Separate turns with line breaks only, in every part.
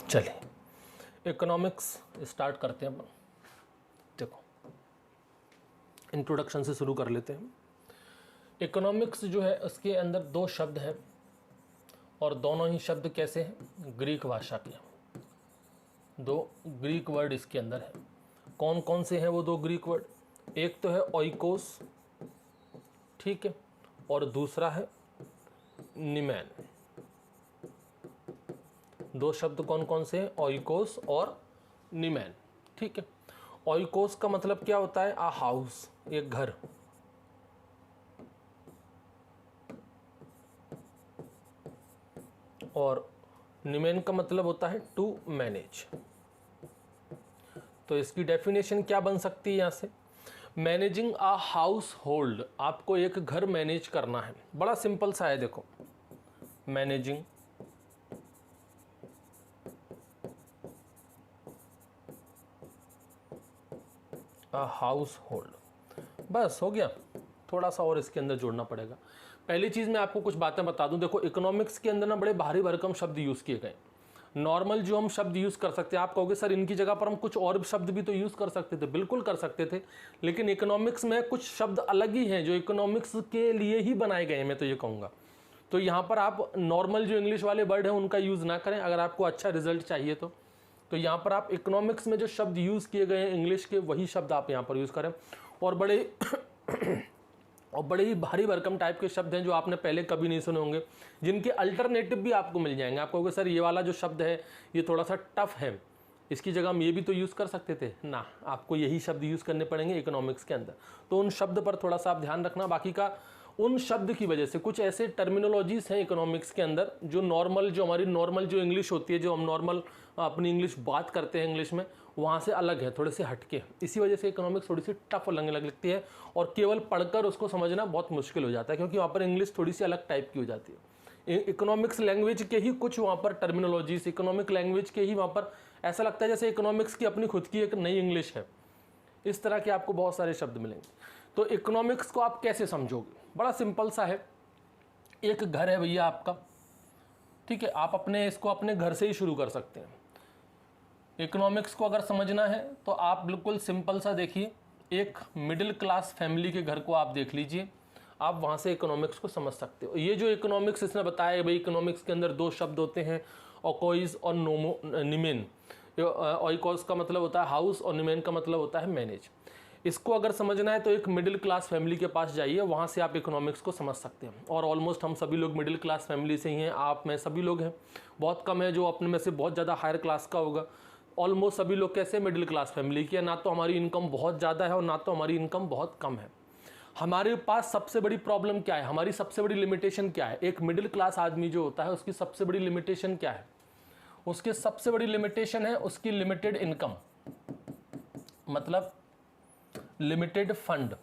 चलिए economics start करते हैं अपन। देखो इंट्रोडक्शन से शुरू कर लेते हैं। इकोनॉमिक्स जो है उसके अंदर दो शब्द हैं और दोनों ही शब्द कैसे हैं, ग्रीक भाषा के। दो ग्रीक वर्ड इसके अंदर है। कौन कौन से हैं वो दो ग्रीक वर्ड? एक तो है ओइकोस, ठीक है, और दूसरा है निमैन। दो शब्द कौन कौन से हैं? ओइकोस और निमैन, ठीक है। ओइकोस का मतलब क्या होता है? आ हाउस, एक घर। और निमैन का मतलब होता है टू मैनेज। तो इसकी डेफिनेशन क्या बन सकती है यहां से? मैनेजिंग अ हाउस होल्ड, आपको एक घर मैनेज करना है। बड़ा सिंपल सा है, देखो मैनेजिंग अ हाउस होल्ड, बस हो गया। थोड़ा सा और इसके अंदर जोड़ना पड़ेगा। पहली चीज़ मैं आपको कुछ बातें बता दूं। देखो इकोनॉमिक्स के अंदर ना बड़े भारी भरकम शब्द यूज़ किए गए। नॉर्मल जो हम शब्द यूज़ कर सकते हैं, आप कहोगे सर इनकी जगह पर हम कुछ और शब्द भी तो यूज़ कर सकते थे। बिल्कुल कर सकते थे, लेकिन इकोनॉमिक्स में कुछ शब्द अलग ही हैं जो इकोनॉमिक्स के लिए ही बनाए गए हैं, मैं तो ये कहूँगा। तो यहाँ पर आप नॉर्मल जो इंग्लिश वाले वर्ड हैं उनका यूज़ ना करें अगर आपको अच्छा रिजल्ट चाहिए तो यहाँ पर आप इकोनॉमिक्स में जो शब्द यूज़ किए गए हैं इंग्लिश के, वही शब्द आप यहाँ पर यूज़ करें। और बड़े ही भारी भरकम टाइप के शब्द हैं जो आपने पहले कभी नहीं सुने होंगे, जिनके अल्टरनेटिव भी आपको मिल जाएंगे। आप कहोगे सर ये वाला जो शब्द है ये थोड़ा सा टफ है, इसकी जगह हम ये भी तो यूज़ कर सकते थे ना। आपको यही शब्द यूज़ करने पड़ेंगे इकोनॉमिक्स के अंदर। तो उन शब्द पर थोड़ा सा आप ध्यान रखना। बाकी का उन शब्द की वजह से कुछ ऐसे टर्मिनोलॉजीज़ हैं इकोनॉमिक्स के अंदर जो हमारी नॉर्मल जो इंग्लिश होती है, जो हम नॉर्मल अपनी इंग्लिश बात करते हैं इंग्लिश में, वहाँ से अलग है, थोड़े से हटके। इसी वजह से इकोनॉमिक्स थोड़ी सी टफ लगती है और केवल पढ़कर उसको समझना बहुत मुश्किल हो जाता है, क्योंकि वहाँ पर इंग्लिश थोड़ी सी अलग टाइप की हो जाती है। इकोनॉमिक्स लैंग्वेज के ही कुछ वहाँ पर टर्मिनोलॉजीज, इकोनॉमिक लैंग्वेज के ही वहाँ पर ऐसा लगता है जैसे इकोनॉमिक्स की अपनी खुद की एक नई इंग्लिश है। इस तरह के आपको बहुत सारे शब्द मिलेंगे। तो इकोनॉमिक्स को आप कैसे समझोगे? बड़ा सिंपल सा है। एक घर है भैया आपका, ठीक है, आप इसको अपने घर से ही शुरू कर सकते हैं। इकोनॉमिक्स को अगर समझना है तो आप बिल्कुल सिंपल सा देखिए, एक मिडिल क्लास फैमिली के घर को आप देख लीजिए, आप वहाँ से इकोनॉमिक्स को समझ सकते हो। ये जो इकोनॉमिक्स इसने बताया भाई, इकोनॉमिक्स के अंदर दो शब्द होते हैं, ओकोइस और निमेन। ओइकोस का मतलब होता है हाउस और निमेन का मतलब होता है मैनेज। इसको अगर समझना है तो एक मिडिल क्लास फैमिली के पास जाइए, वहाँ से आप इकोनॉमिक्स को समझ सकते हैं। और ऑलमोस्ट हम सभी लोग मिडिल क्लास फैमिली से ही हैं, आप में सभी लोग हैं। बहुत कम है जो अपने में से बहुत ज़्यादा हायर क्लास का होगा। ऑलमोस्ट सभी लोग कैसे मिडिल क्लास फैमिली की है, ना तो हमारी इनकम बहुत ज़्यादा है और ना तो हमारी इनकम बहुत कम है। हमारे पास सबसे बड़ी प्रॉब्लम क्या है, हमारी सबसे बड़ी लिमिटेशन क्या है? एक मिडिल क्लास आदमी जो होता है उसकी सबसे बड़ी लिमिटेशन क्या है? उसकी सबसे बड़ी लिमिटेशन है उसकी लिमिटेड इनकम, मतलब लिमिटेड फंड।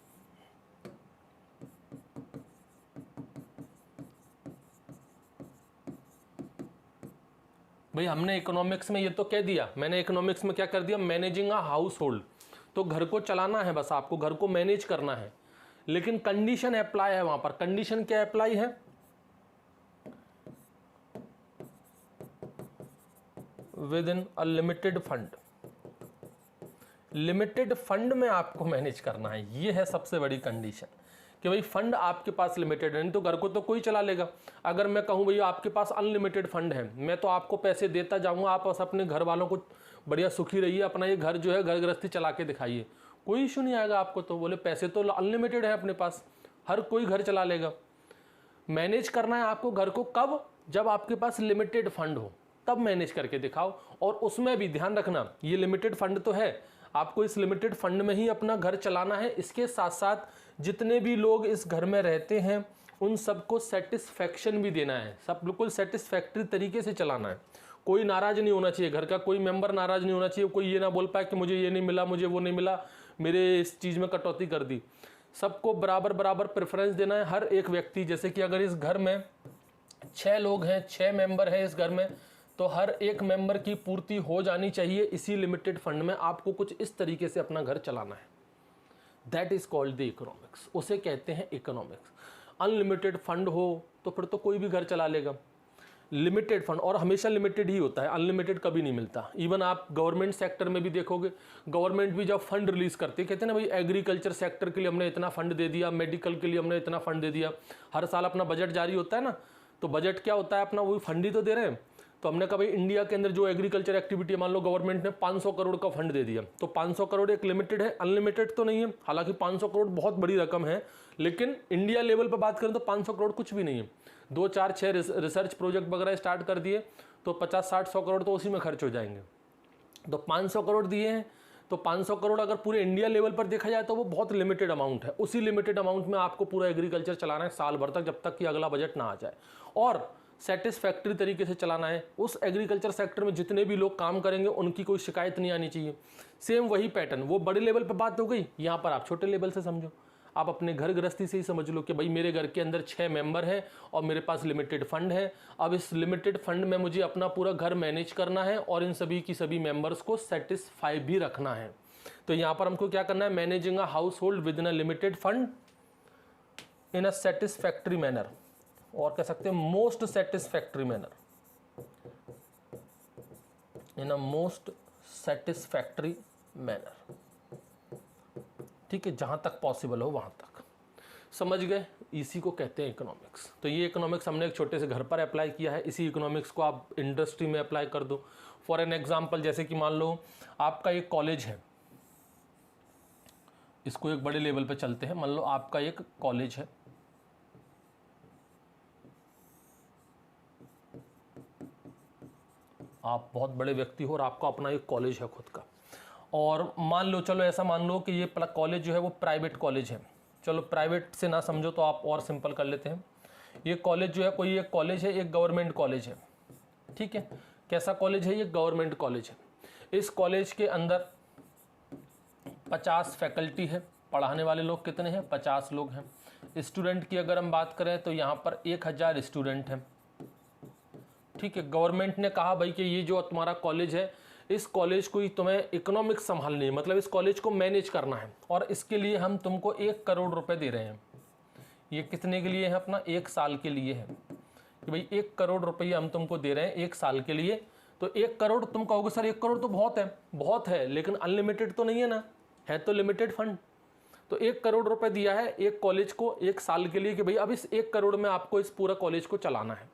भाई हमने इकोनॉमिक्स में ये तो कह दिया, मैंने इकोनॉमिक्स में क्या कर दिया, मैनेजिंग अ हाउस होल्ड। तो घर को चलाना है, बस आपको घर को मैनेज करना है। लेकिन कंडीशन अप्लाई है वहां पर। कंडीशन क्या अप्लाई है? With in a limited fund. Limited fund में आपको मैनेज करना है, ये है सबसे बड़ी कंडीशन कि भाई फंड आपके पास लिमिटेड है। नहीं तो घर को तो कोई चला लेगा। अगर मैं कहूँ भैया आपके पास अनलिमिटेड फंड है, मैं तो आपको पैसे देता जाऊँगा, आप बस अपने घर वालों को बढ़िया सुखी रहिए, अपना ये घर जो है घर गृहस्थी चला के दिखाइए, कोई इशू नहीं आएगा आपको। तो बोले पैसे तो अनलिमिटेड है अपने पास, हर कोई घर चला लेगा। मैनेज करना है आपको घर को, कब? जब आपके पास लिमिटेड फंड हो, तब मैनेज करके दिखाओ। और उसमें भी ध्यान रखना, ये लिमिटेड फंड तो है, आपको इस लिमिटेड फंड में ही अपना घर चलाना है। इसके साथ साथ जितने भी लोग इस घर में रहते हैं उन सबको सेटिस्फैक्शन भी देना है, सब बिल्कुल सेटिस्फैक्ट्री तरीके से चलाना है। कोई नाराज नहीं होना चाहिए, घर का कोई मेंबर नाराज नहीं होना चाहिए। कोई ये ना बोल पाए कि मुझे ये नहीं मिला, मुझे वो नहीं मिला, मेरे इस चीज़ में कटौती कर दी। सबको बराबर बराबर प्रेफरेंस देना है, हर एक व्यक्ति। जैसे कि अगर इस घर में 6 लोग हैं, 6 मेंबर हैं इस घर में, तो हर एक मेंबर की पूर्ति हो जानी चाहिए इसी लिमिटेड फंड में। आपको कुछ इस तरीके से अपना घर चलाना है। That is called the economics, उसे कहते हैं इकोनॉमिक्स। अनलिमिटेड फंड हो तो फिर तो कोई भी घर चला लेगा। लिमिटेड फंड, और हमेशा लिमिटेड ही होता है, अनलिमिटेड कभी नहीं मिलता। इवन आप गवर्नमेंट सेक्टर में भी देखोगे, गवर्नमेंट भी जब फंड रिलीज करती है, कहते हैं ना भाई एग्रीकल्चर सेक्टर के लिए हमने इतना फंड दे दिया, मेडिकल के लिए हमने इतना फंड दे दिया। हर साल अपना बजट जारी होता है ना, तो बजट क्या होता है अपना, वही फंड ही तो दे रहे हैं। तो हमने कहा भाई इंडिया के अंदर जो एग्रीकल्चर एक्टिविटी, मान लो गवर्नमेंट ने 500 करोड़ का फंड दे दिया, तो 500 करोड़ एक लिमिटेड है, अनलिमिटेड तो नहीं है। हालांकि 500 करोड़ बहुत बड़ी रकम है, लेकिन इंडिया लेवल पर बात करें तो 500 करोड़ कुछ भी नहीं है। 2 4 6 रिसर्च प्रोजेक्ट वगैरह स्टार्ट कर दिए तो 50 60 100 करोड़ तो उसी में खर्च हो जाएंगे। तो 500 करोड़ दिए हैं, तो 500 करोड़ अगर पूरे इंडिया लेवल पर देखा जाए तो वो बहुत लिमिटेड अमाउंट है। उसी लिमिटेड अमाउंट में आपको पूरा एग्रीकल्चर चलाना है साल भर तक, जब तक कि अगला बजट ना आ जाए, और सेटिस्फैक्ट्री तरीके से चलाना है। उस एग्रीकल्चर सेक्टर में जितने भी लोग काम करेंगे उनकी कोई शिकायत नहीं आनी चाहिए। सेम वही पैटर्न, वो बड़े लेवल पर बात हो गई, यहाँ पर आप छोटे लेवल से समझो। आप अपने घर गृहस्थी से ही समझ लो कि भाई मेरे घर के अंदर 6 मेंबर हैं और मेरे पास लिमिटेड फंड है। अब इस लिमिटेड फंड में मुझे अपना पूरा घर मैनेज करना है और इन सभी की सभी मेंबर्स को सेटिस्फाई भी रखना है। तो यहाँ पर हमको क्या करना है, managing a house hold with in a limited fund in a satisfactory manner, और कह सकते हैं most satisfactory manner, in a most satisfactory manner. ठीक है, जहां तक पॉसिबल हो वहां तक। समझ गए, इसी को कहते हैं इकोनॉमिक्स। तो ये इकोनॉमिक्स हमने एक छोटे से घर पर अप्लाई किया है, इसी इकोनॉमिक्स को आप इंडस्ट्री में अप्लाई कर दो। फॉर एन एग्जांपल, जैसे कि मान लो आपका एक कॉलेज है, इसको एक बड़े लेवल पे चलते हैं। मान लो आपका एक कॉलेज है, आप बहुत बड़े व्यक्ति हो और आपका अपना एक कॉलेज है खुद का, और मान लो, चलो ऐसा मान लो कि ये कॉलेज जो है वो प्राइवेट कॉलेज है। चलो प्राइवेट से ना समझो तो आप और सिंपल कर लेते हैं। ये कॉलेज जो है, कोई एक कॉलेज है, एक गवर्नमेंट कॉलेज है। ठीक है, कैसा कॉलेज है ये, गवर्नमेंट कॉलेज है। इस कॉलेज के अंदर 50 फैकल्टी है, पढ़ाने वाले लोग कितने हैं, 50 लोग हैं। स्टूडेंट की अगर हम बात करें तो यहाँ पर 1000 स्टूडेंट हैं। ठीक है, गवर्नमेंट ने कहा भाई कि ये जो तुम्हारा कॉलेज है, इस कॉलेज को ही तुम्हें इकोनॉमिक्स संभालनी है, मतलब इस कॉलेज को मैनेज करना है, और इसके लिए हम तुमको 1 करोड़ रुपए दे रहे हैं। ये कितने के लिए है, अपना 1 साल के लिए है कि भाई 1 करोड़ रुपये हम तुमको दे रहे हैं 1 साल के लिए। तो 1 करोड़, तुम कहोगे सर 1 करोड़ तो बहुत है, लेकिन अनलिमिटेड तो नहीं है ना, है तो लिमिटेड फंड। तो 1 करोड़ रुपए दिया है एक कॉलेज को 1 साल के लिए कि भाई अब इस 1 करोड़ में आपको इस पूरा कॉलेज को चलाना है।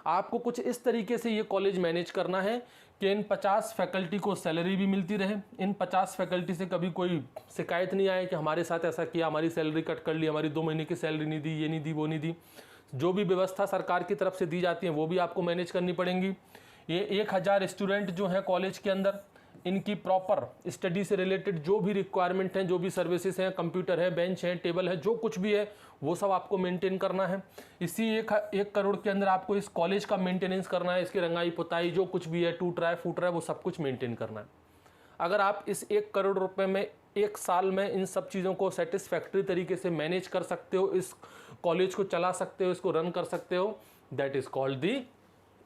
आपको कुछ इस तरीके से ये कॉलेज मैनेज करना है कि इन 50 फैकल्टी को सैलरी भी मिलती रहे, इन 50 फैकल्टी से कभी कोई शिकायत नहीं आए कि हमारे साथ ऐसा किया, हमारी सैलरी कट कर ली, हमारी 2 महीने की सैलरी नहीं दी, ये नहीं दी, वो नहीं दी। जो भी व्यवस्था सरकार की तरफ से दी जाती है वो भी आपको मैनेज करनी पड़ेंगी। ये 1000 स्टूडेंट जो हैं कॉलेज के अंदर, इनकी प्रॉपर स्टडी से रिलेटेड जो भी रिक्वायरमेंट हैं, जो भी सर्विसेज हैं, कंप्यूटर है, बेंच है, टेबल है, जो कुछ भी है वो सब आपको मेंटेन करना है। इसी 1 करोड़ के अंदर आपको इस कॉलेज का मेंटेनेंस करना है, इसकी रंगाई पुताई जो कुछ भी है, टूट रहा है फूट रहा है, वो सब कुछ मेंटेन करना है। अगर आप इस 1 करोड़ रुपए में 1 साल में इन सब चीज़ों को सेटिस्फैक्ट्री तरीके से मैनेज कर सकते हो, इस कॉलेज को चला सकते हो, इसको रन कर सकते हो, that is called the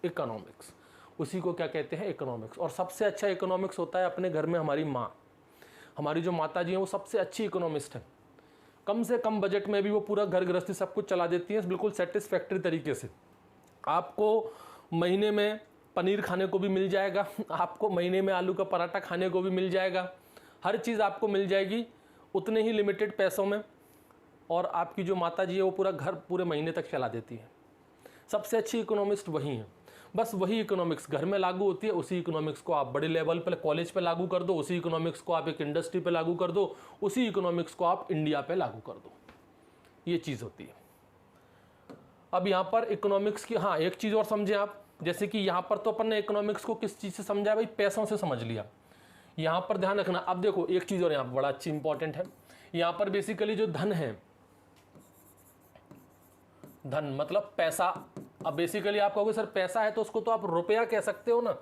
economics. उसी को क्या कहते हैं, इकोनॉमिक्स। और सबसे अच्छा इकोनॉमिक्स होता है अपने घर में हमारी माँ, हमारी जो माता जी हैं वो सबसे अच्छी इकोनॉमिस्ट है। कम से कम बजट में भी वो पूरा घर गृहस्थी सब कुछ चला देती हैं बिल्कुल सेटिस्फैक्ट्री तरीके से। आपको महीने में पनीर खाने को भी मिल जाएगा, आपको महीने में आलू का पराठा खाने को भी मिल जाएगा, हर चीज़ आपको मिल जाएगी उतने ही लिमिटेड पैसों में, और आपकी जो माता जी है वो पूरा घर पूरे महीने तक चला देती है। सबसे अच्छी इकोनॉमिस्ट वही है। बस वही इकोनॉमिक्स घर में लागू होती है, उसी इकोनॉमिक्स को आप बड़े लेवल पर कॉलेज पे लागू कर दो, उसी इकोनॉमिक्स को आप एक इंडस्ट्री पे लागू कर दो, उसी इकोनॉमिक्स को आप इंडिया पे लागू कर दो। ये चीज़ होती है। अब यहाँ पर इकोनॉमिक्स की, हाँ एक चीज़ और समझें आप, जैसे कि यहाँ पर तो अपन ने इकोनॉमिक्स को किस चीज़ से समझा है भाई, पैसों से समझ लिया। यहाँ पर ध्यान रखना, अब देखो एक चीज़ और यहाँ पर बड़ा अच्छी इंपॉर्टेंट है। यहाँ पर बेसिकली जो धन है, धन मतलब पैसा। अब बेसिकली आप कहोगे सर पैसा है तो उसको तो आप रुपया कह सकते हो ना,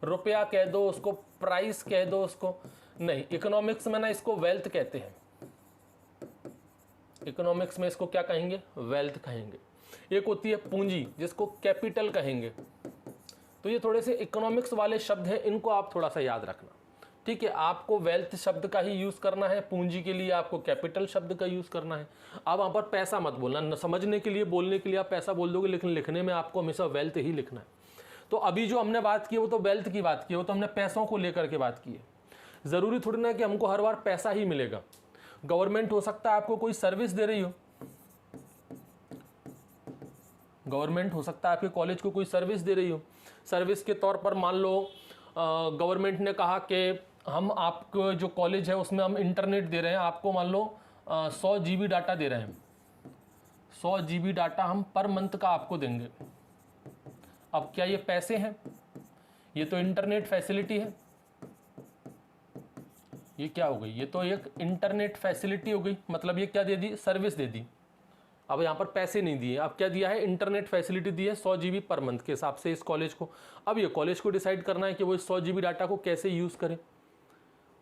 रुपया कह दो उसको, प्राइस कह दो उसको, नहीं इकोनॉमिक्स में ना इसको वेल्थ कहते हैं। इकोनॉमिक्स में इसको क्या कहेंगे, वेल्थ कहेंगे। एक होती है पूंजी जिसको कैपिटल कहेंगे। तो ये थोड़े से इकोनॉमिक्स वाले शब्द हैं, इनको आप थोड़ा सा याद रखना। ठीक है, आपको वेल्थ शब्द का ही यूज़ करना है, पूंजी के लिए आपको कैपिटल शब्द का यूज़ करना है। अब वहाँ पर पैसा मत बोलना, समझने के लिए बोलने के लिए आप पैसा बोल दोगे, लेकिन लिखने में आपको हमेशा वेल्थ ही लिखना है। तो अभी जो हमने बात की वो तो वेल्थ की बात की, वो तो हमने पैसों को लेकर के बात की है। ज़रूरी थोड़ी ना कि हमको हर बार पैसा ही मिलेगा। गवर्नमेंट हो सकता है आपको कोई सर्विस दे रही हो, गवर्नमेंट हो सकता है आपके कॉलेज को कोई सर्विस दे रही हो। सर्विस के तौर पर मान लो गवर्नमेंट ने कहा कि हम आपको जो कॉलेज है उसमें हम इंटरनेट दे रहे हैं, आपको मान लो 100 GB डाटा दे रहे हैं, 100 GB डाटा हम पर मंथ का आपको देंगे। अब क्या ये पैसे हैं? ये तो इंटरनेट फैसिलिटी है। ये क्या हो गई? ये तो एक इंटरनेट फैसिलिटी हो गई, मतलब ये क्या दे दी? सर्विस दे दी। अब यहाँ पर पैसे नहीं दिए, अब क्या दिया है? इंटरनेट फैसिलिटी दी है 100 GB पर मंथ के हिसाब से इस कॉलेज को। अब ये कॉलेज को डिसाइड करना है कि वो इस 100 GB डाटा को कैसे यूज़ करें,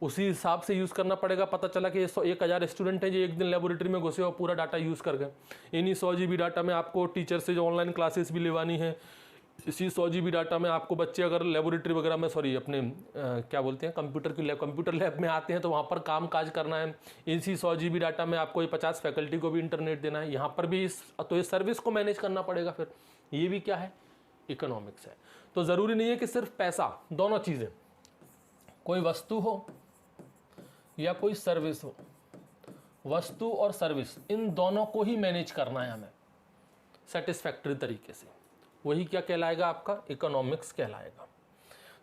उसी हिसाब से यूज़ करना पड़ेगा। पता चला कि 1000 स्टूडेंट हैं जो एक दिन लेबोरेटरी में घुसे और पूरा डाटा यूज़ कर गए। इन्हीं 100 GB डाटा में आपको टीचर से जो ऑनलाइन क्लासेस भी लेवानी है, इसी 100 GB डाटा में आपको बच्चे अगर लेबोरेटरी वगैरह में अपने क्या बोलते हैं कंप्यूटर लैब में आते हैं तो वहाँ पर काम काज करना है। इसी 100 GB डाटा में आपको ये 50 फैकल्टी को भी इंटरनेट देना है। यहाँ पर भी इस सर्विस को मैनेज करना पड़ेगा। फिर ये भी क्या है? इकोनॉमिक्स है। तो ज़रूरी नहीं है कि सिर्फ पैसा, दोनों चीज़ें, कोई वस्तु हो या कोई सर्विस हो, वस्तु और सर्विस इन दोनों को ही मैनेज करना है हमें सेटिस्फैक्टरी तरीके से। वही क्या कहलाएगा? आपका इकोनॉमिक्स कहलाएगा।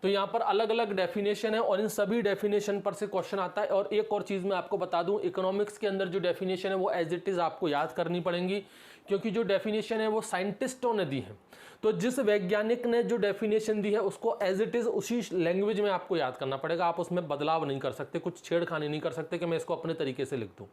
तो यहाँ पर अलग अलग डेफिनेशन है और इन सभी डेफिनेशन पर से क्वेश्चन आता है। और एक और चीज़ मैं आपको बता दूं, इकोनॉमिक्स के अंदर जो डेफिनेशन है वो एज इट इज़ आपको याद करनी पड़ेंगी, क्योंकि जो डेफिनेशन है वो साइंटिस्टों ने दी है। तो जिस वैज्ञानिक ने जो डेफिनेशन दी है उसको एज इट इज़ उसी लैंग्वेज में आपको याद करना पड़ेगा। आप उसमें बदलाव नहीं कर सकते, कुछ छेड़खानी नहीं कर सकते कि मैं इसको अपने तरीके से लिख दूँ।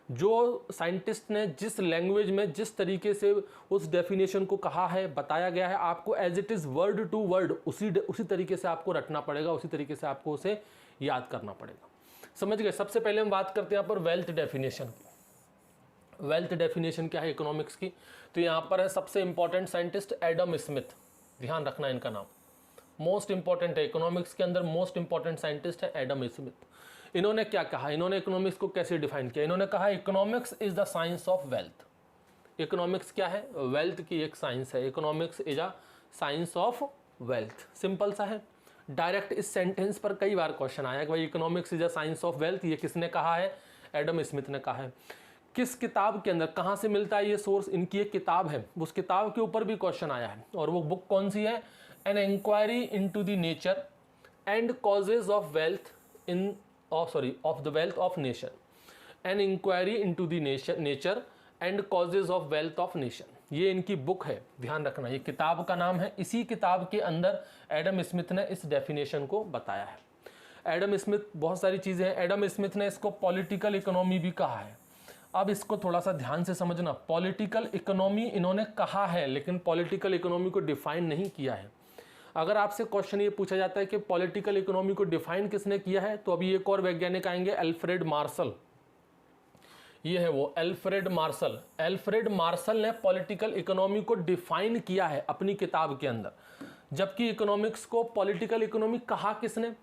जो साइंटिस्ट ने जिस लैंग्वेज में जिस तरीके से उस डेफिनेशन को कहा है, बताया गया है, आपको as it is word to word उसी तरीके से आपको रटना पड़ेगा, उसी तरीके से आपको उसे याद करना पड़ेगा। समझ गए? सबसे पहले हम बात करते हैं यहाँ पर वेल्थ डेफिनेशन की। वेल्थ डेफिनेशन क्या है इकोनॉमिक्स की? तो यहाँ पर है सबसे इंपॉर्टेंट साइंटिस्ट एडम स्मिथ। ध्यान रखना इनका नाम, मोस्ट इंपॉर्टेंट है इकोनॉमिक्स के अंदर। मोस्ट इंपॉर्टेंट साइंटिस्ट है एडम स्मिथ। इन्होंने क्या कहा? इन्होंने इकोनॉमिक्स को कैसे डिफाइन किया? इन्होंने कहा economics is the science of wealth. Economics क्या है? वेल्थ की एक साइंस है। Economics is a science of wealth. Simple सा है। डायरेक्ट इस सेंटेंस पर कई बार क्वेश्चन आया कि भाई economics is a science of wealth, ये किसने कहा है? एडम स्मिथ ने कहा है। किस किताब के अंदर, कहाँ से मिलता है ये सोर्स? इनकी एक किताब है, उस किताब के ऊपर भी क्वेश्चन आया है। और वो बुक कौन सी है? An inquiry into the nature and causes of wealth of the wealth of nation, an inquiry into the nature and causes of wealth of nation। ये इनकी बुक है, ध्यान रखना, ये किताब का नाम है। इसी किताब के अंदर एडम स्मिथ ने इस डेफिनेशन को बताया है। एडम स्मिथ बहुत सारी चीज़ें हैं। एडम स्मिथ ने इसको पॉलिटिकल इकोनॉमी भी कहा है। अब इसको थोड़ा सा ध्यान से समझना। पॉलिटिकल इकोनॉमी इन्होंने कहा है, लेकिन पॉलिटिकल इकोनॉमी को डिफाइन नहीं किया है। अगर आपसे क्वेश्चन ये पूछा जाता है कि पॉलिटिकल इकोनॉमी को डिफाइन किसने किया है, तो अभी एक और वैज्ञानिक आएंगे, अल्फ्रेड मार्शल। ये है वो अल्फ्रेड मार्शल। अल्फ्रेड मार्शल ने पॉलिटिकल इकोनॉमी को डिफाइन किया है अपनी किताब के अंदर, जबकि इकोनॉमिक्स को पॉलिटिकल इकोनॉमी कहा किसने?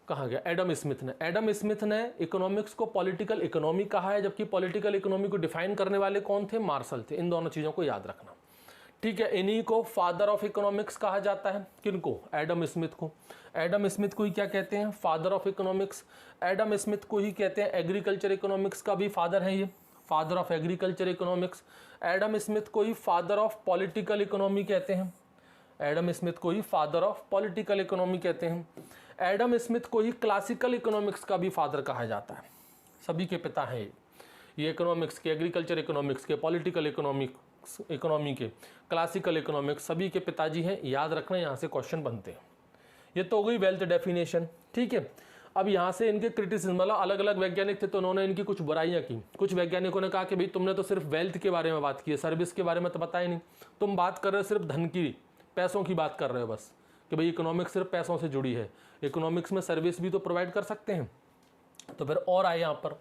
कहा गया एडम स्मिथ ने। एडम स्मिथ ने इकोनॉमिक्स को पॉलिटिकल इकोनॉमी कहा है, जबकि पॉलिटिकल इकोनॉमी को डिफाइन करने वाले कौन थे? मार्शल थे। इन दोनों चीज़ों को याद रखना, ठीक है। इन्हीं को फादर ऑफ इकोनॉमिक्स कहा जाता है। किनको? एडम स्मिथ को। एडम स्मिथ को ही क्या कहते हैं? Father of economics. Adam Smith को ही कहते हैं एग्रीकल्चर इकोनॉमिक्स का भी फादर है ये, father of agriculture economics. Adam Smith को ही फादर ऑफ पॉलिटिकल इकोनॉमी कहते हैं। एडम स्मिथ को ही फादर ऑफ पॉलिटिकल इकोनॉमी कहते हैं। एडम स्मिथ को ही क्लासिकल इकोनॉमिक्स का भी फादर कहा जाता है। सभी के पिता हैं ये इकोनॉमिक्स के, एग्रीकल्चर इकोनॉमिक्स के, पॉलिटिकल इकोनॉमी के, क्लासिकल इकोनॉमिक्स, सभी के पिताजी हैं। याद रखना, यहाँ से क्वेश्चन बनते हैं। ये तो हो गई वेल्थ डेफिनेशन, ठीक है। अब यहाँ से इनके क्रिटिसिज्म, मतलब अलग अलग वैज्ञानिक थे तो उन्होंने इनकी कुछ बुराइयाँ की। कुछ वैज्ञानिकों ने कहा कि भाई तुमने तो सिर्फ वेल्थ के बारे में बात की है, सर्विस के बारे में तो पता ही नहीं, तुम बात कर रहे हो सिर्फ धन की, पैसों की बात कर रहे हो बस, कि भाई इकोनॉमिक्स सिर्फ पैसों से जुड़ी है, इकोनॉमिक्स में सर्विस भी तो प्रोवाइड कर सकते हैं। तो फिर और आए यहाँ पर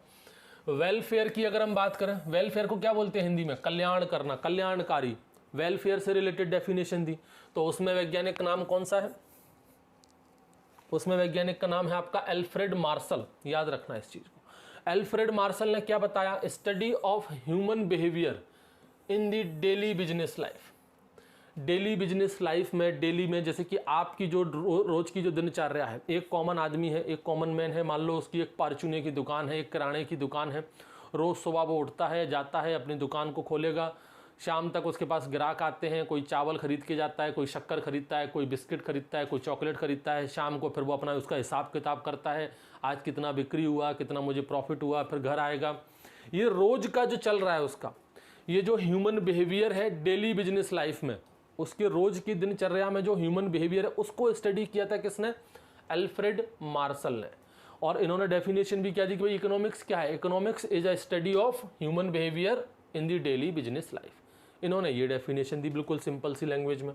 वेलफेयर की अगर हम बात करें, वेलफेयर को क्या बोलते हैं हिंदी में? कल्याण करना, कल्याणकारी। वेलफेयर से रिलेटेड डेफिनेशन दी, तो उसमें वैज्ञानिक का नाम कौन सा है? उसमें वैज्ञानिक का नाम है आपका अल्फ्रेड मार्शल। याद रखना इस चीज को। अल्फ्रेड मार्शल ने क्या बताया? Study of human behaviour in the daily business life. Daily business life में, डेली में जैसे कि आपकी जो रोज की जो दिनचर्या है, एक कॉमन आदमी है, एक कॉमन मैन है, मान लो उसकी एक परचूने की दुकान है, एक किराने की दुकान है। रोज़ सुबह वो उठता है, जाता है, अपनी दुकान को खोलेगा, शाम तक उसके पास ग्राहक आते हैं, कोई चावल खरीद के जाता है, कोई शक्कर खरीदता है, कोई बिस्किट खरीदता है, कोई चॉकलेट खरीदता है। शाम को फिर वो अपना उसका हिसाब किताब करता है, आज कितना बिक्री हुआ, कितना मुझे प्रॉफिट हुआ, फिर घर आएगा। ये रोज़ का जो चल रहा है उसका, ये जो ह्यूमन बिहेवियर है डेली बिजनेस लाइफ में, उसके रोज़ की दिनचर्या में जो ह्यूमन बिहेवियर है उसको स्टडी किया था किसने? अल्फ्रेड मार्शल ने। और इन्होंने डेफिनेशन भी क्या दी कि भाई इकोनॉमिक्स क्या है? Economics is a study of human behaviour in the daily business life. इन्होंने ये डेफिनेशन दी बिल्कुल सिंपल सी लैंग्वेज में।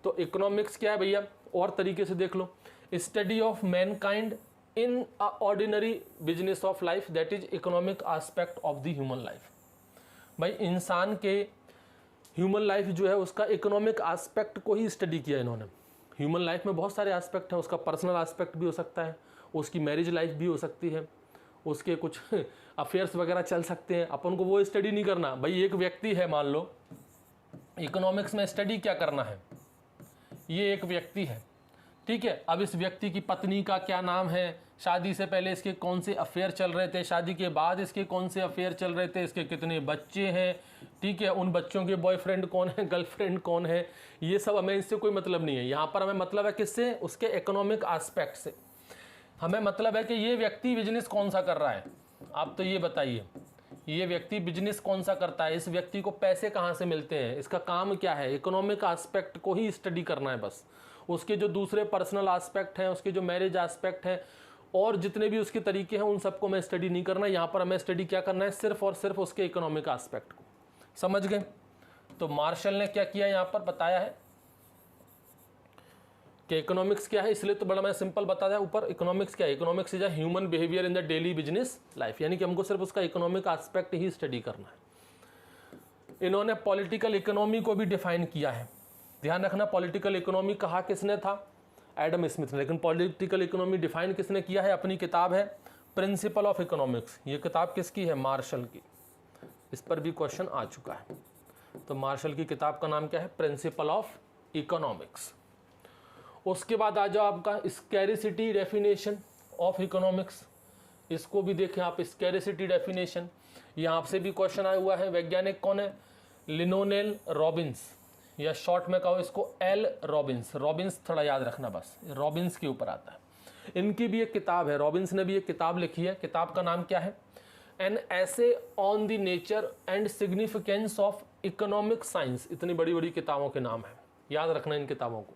तो इकोनॉमिक्स क्या है भैया? और तरीके से देख लो, study of mankind in ordinary business of life, that is economic aspect of the human life. भाई इंसान के ह्यूमन लाइफ जो है उसका इकोनॉमिक एस्पेक्ट को ही स्टडी किया इन्होंने। ह्यूमन लाइफ में बहुत सारे एस्पेक्ट हैं, उसका पर्सनल एस्पेक्ट भी हो सकता है, उसकी मैरिज लाइफ भी हो सकती है, उसके कुछ अफेयर्स वगैरह चल सकते हैं। अपन को वो स्टडी नहीं करना। भाई एक व्यक्ति है, मान लो इकोनॉमिक्स में स्टडी क्या करना है, ये एक व्यक्ति है, ठीक है। अब इस व्यक्ति की पत्नी का क्या नाम है, शादी से पहले इसके कौन से अफेयर चल रहे थे, शादी के बाद इसके कौन से अफेयर चल रहे थे, इसके कितने बच्चे हैं, ठीक है, उन बच्चों के बॉयफ्रेंड कौन है, गर्लफ्रेंड कौन है, ये सब हमें इससे कोई मतलब नहीं है। यहाँ पर हमें मतलब है किससे? उसके इकोनॉमिक एस्पेक्ट से। हमें मतलब है कि ये व्यक्ति बिजनेस कौन सा कर रहा है। आप तो ये बताइए, ये व्यक्ति बिजनेस कौन सा करता है, इस व्यक्ति को पैसे कहाँ से मिलते हैं, इसका काम क्या है, इकोनॉमिक एस्पेक्ट को ही स्टडी करना है बस। उसके जो दूसरे पर्सनल एस्पेक्ट हैं, उसके जो मैरिज एस्पेक्ट हैं और जितने भी उसके तरीके हैं, उन सबको मैं स्टडी नहीं करना। यहाँ पर हमें स्टडी क्या करना है? सिर्फ और सिर्फ उसके इकोनॉमिक एस्पेक्ट को। समझ गए? तो मार्शल ने क्या किया, यहाँ पर बताया है कि इकोनॉमिक्स क्या है, इसलिए तो बड़ा मैं सिंपल बता दिया ऊपर। इकोनॉमिक्स क्या है? Economics is a human behaviour in the daily business life, यानी कि हमको सिर्फ उसका इकोनॉमिक एस्पेक्ट ही स्टडी करना है। इन्होंने पॉलिटिकल इकोनॉमी को भी डिफाइन किया है। ध्यान रखना, पॉलिटिकल इकोनॉमी कहा किसने था? एडम स्मिथ ने। लेकिन पॉलिटिकल इकोनॉमी डिफाइन किसने किया है? अपनी किताब है प्रिंसिपल ऑफ इकोनॉमिक्स। ये किताब किसकी है? मार्शल की। इस पर भी क्वेश्चन आ चुका है। तो मार्शल की किताब का नाम क्या है? Principle of economics. उसके बाद आ जाओ आपका स्कैरिसिटी डेफिनेशन ऑफ इकोनॉमिक्स। इसको भी देखें आप, स्कैरिसिटी डेफिनेशन। यहाँ से भी क्वेश्चन आया हुआ है। वैज्ञानिक कौन है? लिनोनेल रॉबिन्स, या शॉर्ट में कहो इसको एल रॉबिन्स। रॉबिन्स थोड़ा याद रखना बस, रॉबिन्स के ऊपर आता है। इनकी भी एक किताब है, रॉबिन्स ने भी एक किताब लिखी है। किताब का नाम क्या है? An essay on the nature and significance of economic science. इतनी बड़ी बड़ी किताबों के नाम है, याद रखना इन किताबों को।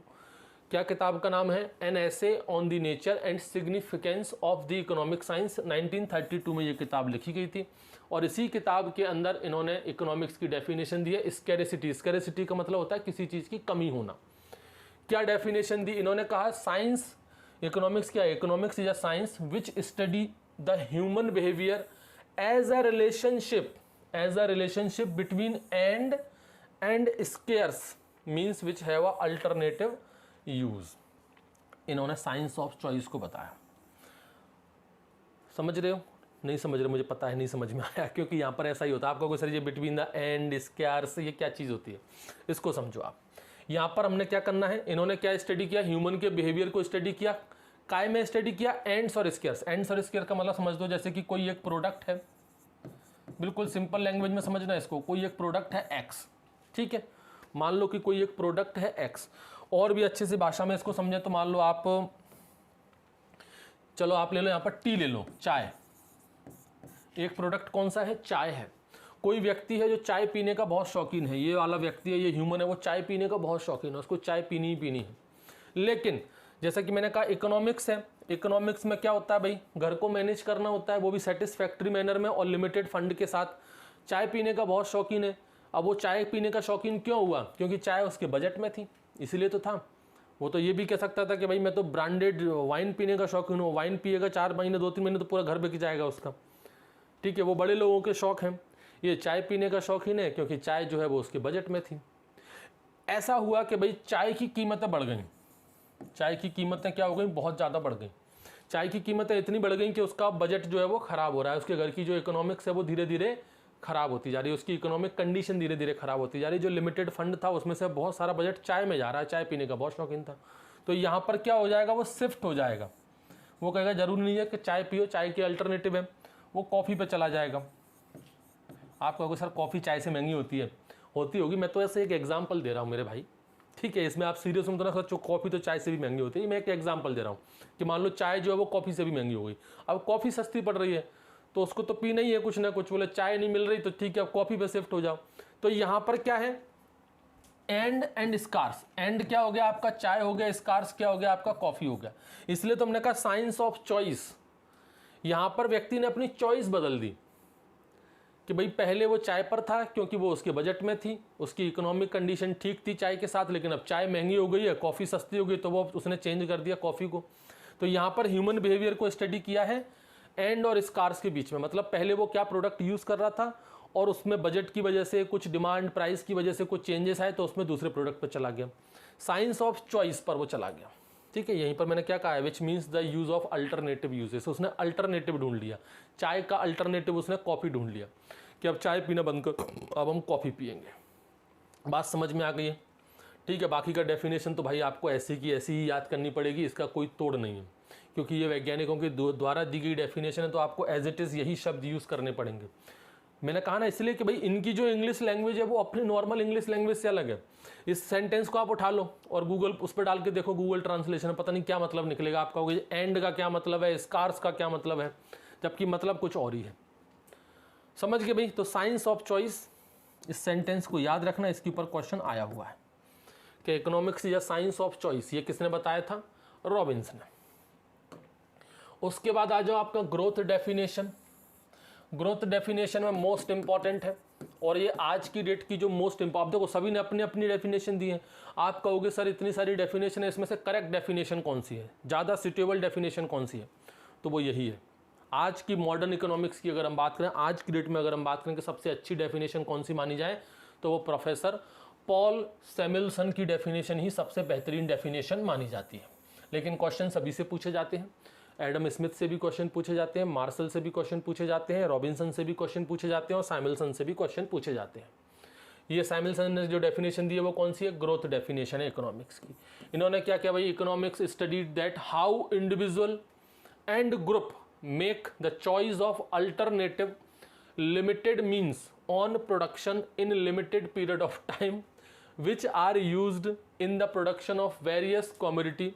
क्या किताब का नाम है? An essay on the nature and significance of the economic science. 1932 में ये किताब लिखी गई थी और इसी किताब के अंदर इन्होंने इकोनॉमिक्स की डेफिनेशन दी है। स्कैरिसिटी, स्कैरिसिटी का मतलब होता है किसी चीज़ की कमी होना। क्या डेफिनेशन दी इन्होंने? कहा साइंस, इकोनॉमिक्स क्या है? Economics is a science which study the human behaviour as a relationship between and scarce means which have a alternative use. इन्होंने साइंस ऑफ चॉइस को बताया। समझ रहे हो? नहीं समझ रहे? मुझे पता है नहीं समझ में आया, क्योंकि यहाँ पर ऐसा ही होता है। आपको कोई सर ये बिटवीन द एंड स्क्वायर्स ये क्या चीज़ होती है, इसको समझो आप। यहाँ पर हमने क्या करना है, इन्होंने क्या स्टडी किया? ह्यूमन के बिहेवियर को स्टडी किया। काय में स्टडी किया? एंड्स और स्क्वायर्स। एंड्स और स्क्वायर का मतलब समझ दो, जैसे कि कोई एक प्रोडक्ट है, बिल्कुल सिंपल लैंग्वेज में समझना इसको। कोई एक प्रोडक्ट है एक्स, ठीक है, मान लो कि कोई एक प्रोडक्ट है एक्स। और भी अच्छे से भाषा में इसको समझे तो मान लो आप, चलो आप ले लो यहाँ पर टी ले लो, चाय। एक प्रोडक्ट कौन सा है? चाय है। कोई व्यक्ति है जो चाय पीने का बहुत शौकीन है, ये वाला व्यक्ति है, ये ह्यूमन है, वो चाय पीने का बहुत शौकीन है, उसको चाय पीनी ही पीनी है। लेकिन जैसा कि मैंने कहा इकोनॉमिक्स है, इकोनॉमिक्स में क्या होता है भाई? घर को मैनेज करना होता है, वो भी सेटिस्फैक्ट्री मैनर में और लिमिटेड फंड के साथ। चाय पीने का बहुत शौकीन है। अब वो चाय पीने का शौकीन क्यों हुआ? क्योंकि चाय उसके बजट में थी, इसीलिए तो था। वो तो ये भी कह सकता था कि भाई मैं तो ब्रांडेड वाइन पीने का शौकीन हूँ, वाइन पिएगा 4 महीने 2-3 महीने तो पूरा घर बिक जाएगा उसका, ठीक है। वो बड़े लोगों के शौक हैं। ये चाय पीने का शौकीन है क्योंकि चाय जो है वो उसके बजट में थी। ऐसा हुआ कि भाई चाय की कीमतें बढ़ गई। चाय की कीमतें क्या हो गई? बहुत ज़्यादा बढ़ गई। चाय की कीमतें इतनी बढ़ गई कि उसका बजट जो है वो ख़राब हो रहा है, उसके घर की जो इकोनॉमिक्स है वो धीरे धीरे खराब होती जा रही है, उसकी इकोनॉमिक कंडीशन धीरे धीरे खराब होती जा रही है। जो लिमिटेड फंड था उसमें से बहुत सारा बजट चाय में जा रहा है, चाय पीने का बहुत शौकीन था, तो यहाँ पर क्या हो जाएगा, वो शिफ्ट हो जाएगा। वो कहेगा जरूरी नहीं है कि चाय पियो, चाय के अल्टरनेटिव है, वो कॉफ़ी पे चला जाएगा। आप कहोगे सर कॉफ़ी चाय से महंगी होती है, होती होगी, मैं तो ऐसे एक एग्जाम्पल दे रहा हूँ मेरे भाई, ठीक है। इसमें आप सीरियस मत ना सोचो कॉफ़ी तो चाय से भी महंगी होती है, मैं एक एग्जाम्पल दे रहा हूँ कि मान लो चाय जो है वो कॉफ़ी से भी महंगी हो गई। अब कॉफ़ी सस्ती पड़ रही है तो उसको तो पीना ही है कुछ ना कुछ, बोले चाय नहीं मिल रही तो ठीक है अब कॉफ़ी पे शिफ्ट हो जाओ। तो यहाँ पर क्या है, एंड स्कार्स। एंड क्या हो गया आपका, चाय हो गया, स्कार्स क्या हो गया आपका, कॉफ़ी हो गया। इसलिए तो हमने कहा साइंस ऑफ चॉइस। यहाँ पर व्यक्ति ने अपनी चॉइस बदल दी कि भाई पहले वो चाय पर था क्योंकि वो उसके बजट में थी, उसकी इकोनॉमिक कंडीशन ठीक थी चाय के साथ, लेकिन अब चाय महंगी हो गई है, कॉफ़ी सस्ती हो गई, तो वो उसने चेंज कर दिया कॉफ़ी को। तो यहाँ पर ह्यूमन बिहेवियर को स्टडी किया है एंड और स्कार्स के बीच में, मतलब पहले वो क्या प्रोडक्ट यूज़ कर रहा था और उसमें बजट की वजह से कुछ डिमांड प्राइस की वजह से कुछ चेंजेस आए तो उसमें दूसरे प्रोडक्ट पर चला गया, साइंस ऑफ चॉइस पर वो चला गया, ठीक है। यहीं पर मैंने क्या कहा है, which means the use of alternative uses. उसने अल्टरनेटिव ढूंढ लिया, चाय का अल्टरनेटिव उसने कॉफ़ी ढूंढ लिया कि अब चाय पीना बंद कर, अब हम कॉफ़ी पियेंगे। बात समझ में आ गई है, ठीक है। बाकी का डेफिनेशन तो भाई आपको ऐसी की ऐसी ही याद करनी पड़ेगी, इसका कोई तोड़ नहीं है, क्योंकि ये वैज्ञानिकों के द्वारा दी गई डेफिनेशन है, तो आपको एज इट इज़ यही शब्द यूज़ करने पड़ेंगे। मैंने कहा ना इसलिए कि भाई इनकी जो इंग्लिश लैंग्वेज है वो अपनी नॉर्मल इंग्लिश लैंग्वेज से अलग है। इस सेंटेंस को आप उठा लो और गूगल उस पर डाल के देखो, गूगल ट्रांसलेशन है, पता नहीं क्या मतलब निकलेगा आपका, एंड का क्या मतलब है, स्कार्स का क्या मतलब है, जबकि मतलब कुछ और ही है। समझ गए भाई। तो साइंस ऑफ चॉइस, इस सेंटेंस को याद रखना, इसके ऊपर क्वेश्चन आया हुआ है कि इकोनॉमिक्स या साइंस ऑफ चॉइस, ये किसने बताया था, रॉबिन्स ने। उसके बाद आ जाओ आपका ग्रोथ डेफिनेशन। ग्रोथ डेफिनेशन में मोस्ट इंपॉर्टेंट है और ये आज की डेट की जो मोस्ट इंपॉर्टेंट, देखो सभी ने अपनी अपनी डेफिनेशन दी है। आप कहोगे सर इतनी सारी डेफिनेशन है, इसमें से करेक्ट डेफिनेशन कौन सी है, ज़्यादा सुटेबल डेफिनेशन कौन सी है, तो वो यही है। आज की मॉडर्न इकोनॉमिक्स की अगर हम बात करें, आज की डेट में अगर हम बात करें कि सबसे अच्छी डेफिनेशन कौन सी मानी जाए, तो वो प्रोफेसर पॉल सैमुएल्सन की डेफिनेशन ही सबसे बेहतरीन डेफिनेशन मानी जाती है। लेकिन क्वेश्चन सभी से पूछे जाते हैं, एडम स्मिथ से भी क्वेश्चन पूछे जाते हैं, मार्शल से भी क्वेश्चन पूछे जाते हैं, रॉबिन्सन से भी क्वेश्चन पूछे जाते हैं और सैमुएल्सन से भी क्वेश्चन पूछे जाते हैं। ये सैमुएल्सन ने जो डेफिनेशन दी है वो कौन सी है, ग्रोथ डेफिनेशन है इकोनॉमिक्स की। इन्होंने क्या किया भाई, economics studied that how individual and group make the choice of alternative limited means on production in limited period of time which are used in the production of various commodity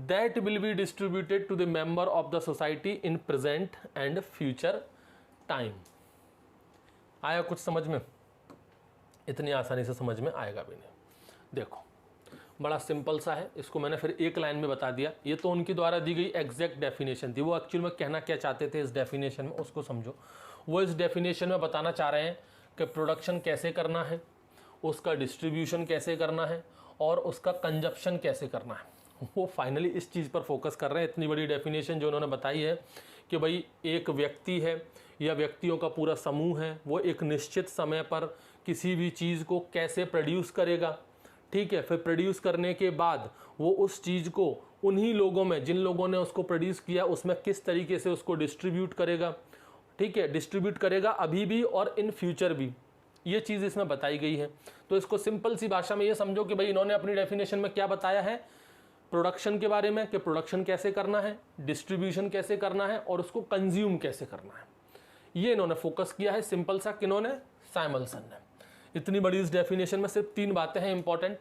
that will be distributed to the member of the society in present and future time। आया कुछ समझ में? इतनी आसानी से समझ में आएगा भी नहीं। देखो बड़ा सिंपल सा है, इसको मैंने फिर एक लाइन में बता दिया। ये तो उनकी द्वारा दी गई एग्जैक्ट डेफिनेशन थी, वो एक्चुअल में कहना क्या चाहते थे इस डेफिनेशन में उसको समझो। वो इस डेफिनेशन में बताना चाह रहे हैं कि प्रोडक्शन कैसे करना है, उसका डिस्ट्रीब्यूशन कैसे करना है और उसका कंजप्शन कैसे करना है। वो फाइनली इस चीज़ पर फोकस कर रहे हैं। इतनी बड़ी डेफिनेशन जो उन्होंने बताई है कि भाई एक व्यक्ति है या व्यक्तियों का पूरा समूह है, वो एक निश्चित समय पर किसी भी चीज़ को कैसे प्रोड्यूस करेगा, ठीक है। फिर प्रोड्यूस करने के बाद वो उस चीज़ को उन्हीं लोगों में, जिन लोगों ने उसको प्रोड्यूस किया, उसमें किस तरीके से उसको डिस्ट्रीब्यूट करेगा, ठीक है। डिस्ट्रीब्यूट करेगा अभी भी और इन फ्यूचर भी, ये चीज़ इसमें बताई गई है। तो इसको सिंपल सी भाषा में ये समझो कि भाई इन्होंने अपनी डेफिनेशन में क्या बताया है, प्रोडक्शन के बारे में कि प्रोडक्शन कैसे करना है, डिस्ट्रीब्यूशन कैसे करना है और उसको कंज्यूम कैसे करना है। ये इन्होंने फोकस किया है सिंपल सा, किन्होंने, सैमुएल्सन ने। इतनी बड़ी इस डेफिनेशन में सिर्फ 3 बातें हैं इंपॉर्टेंट,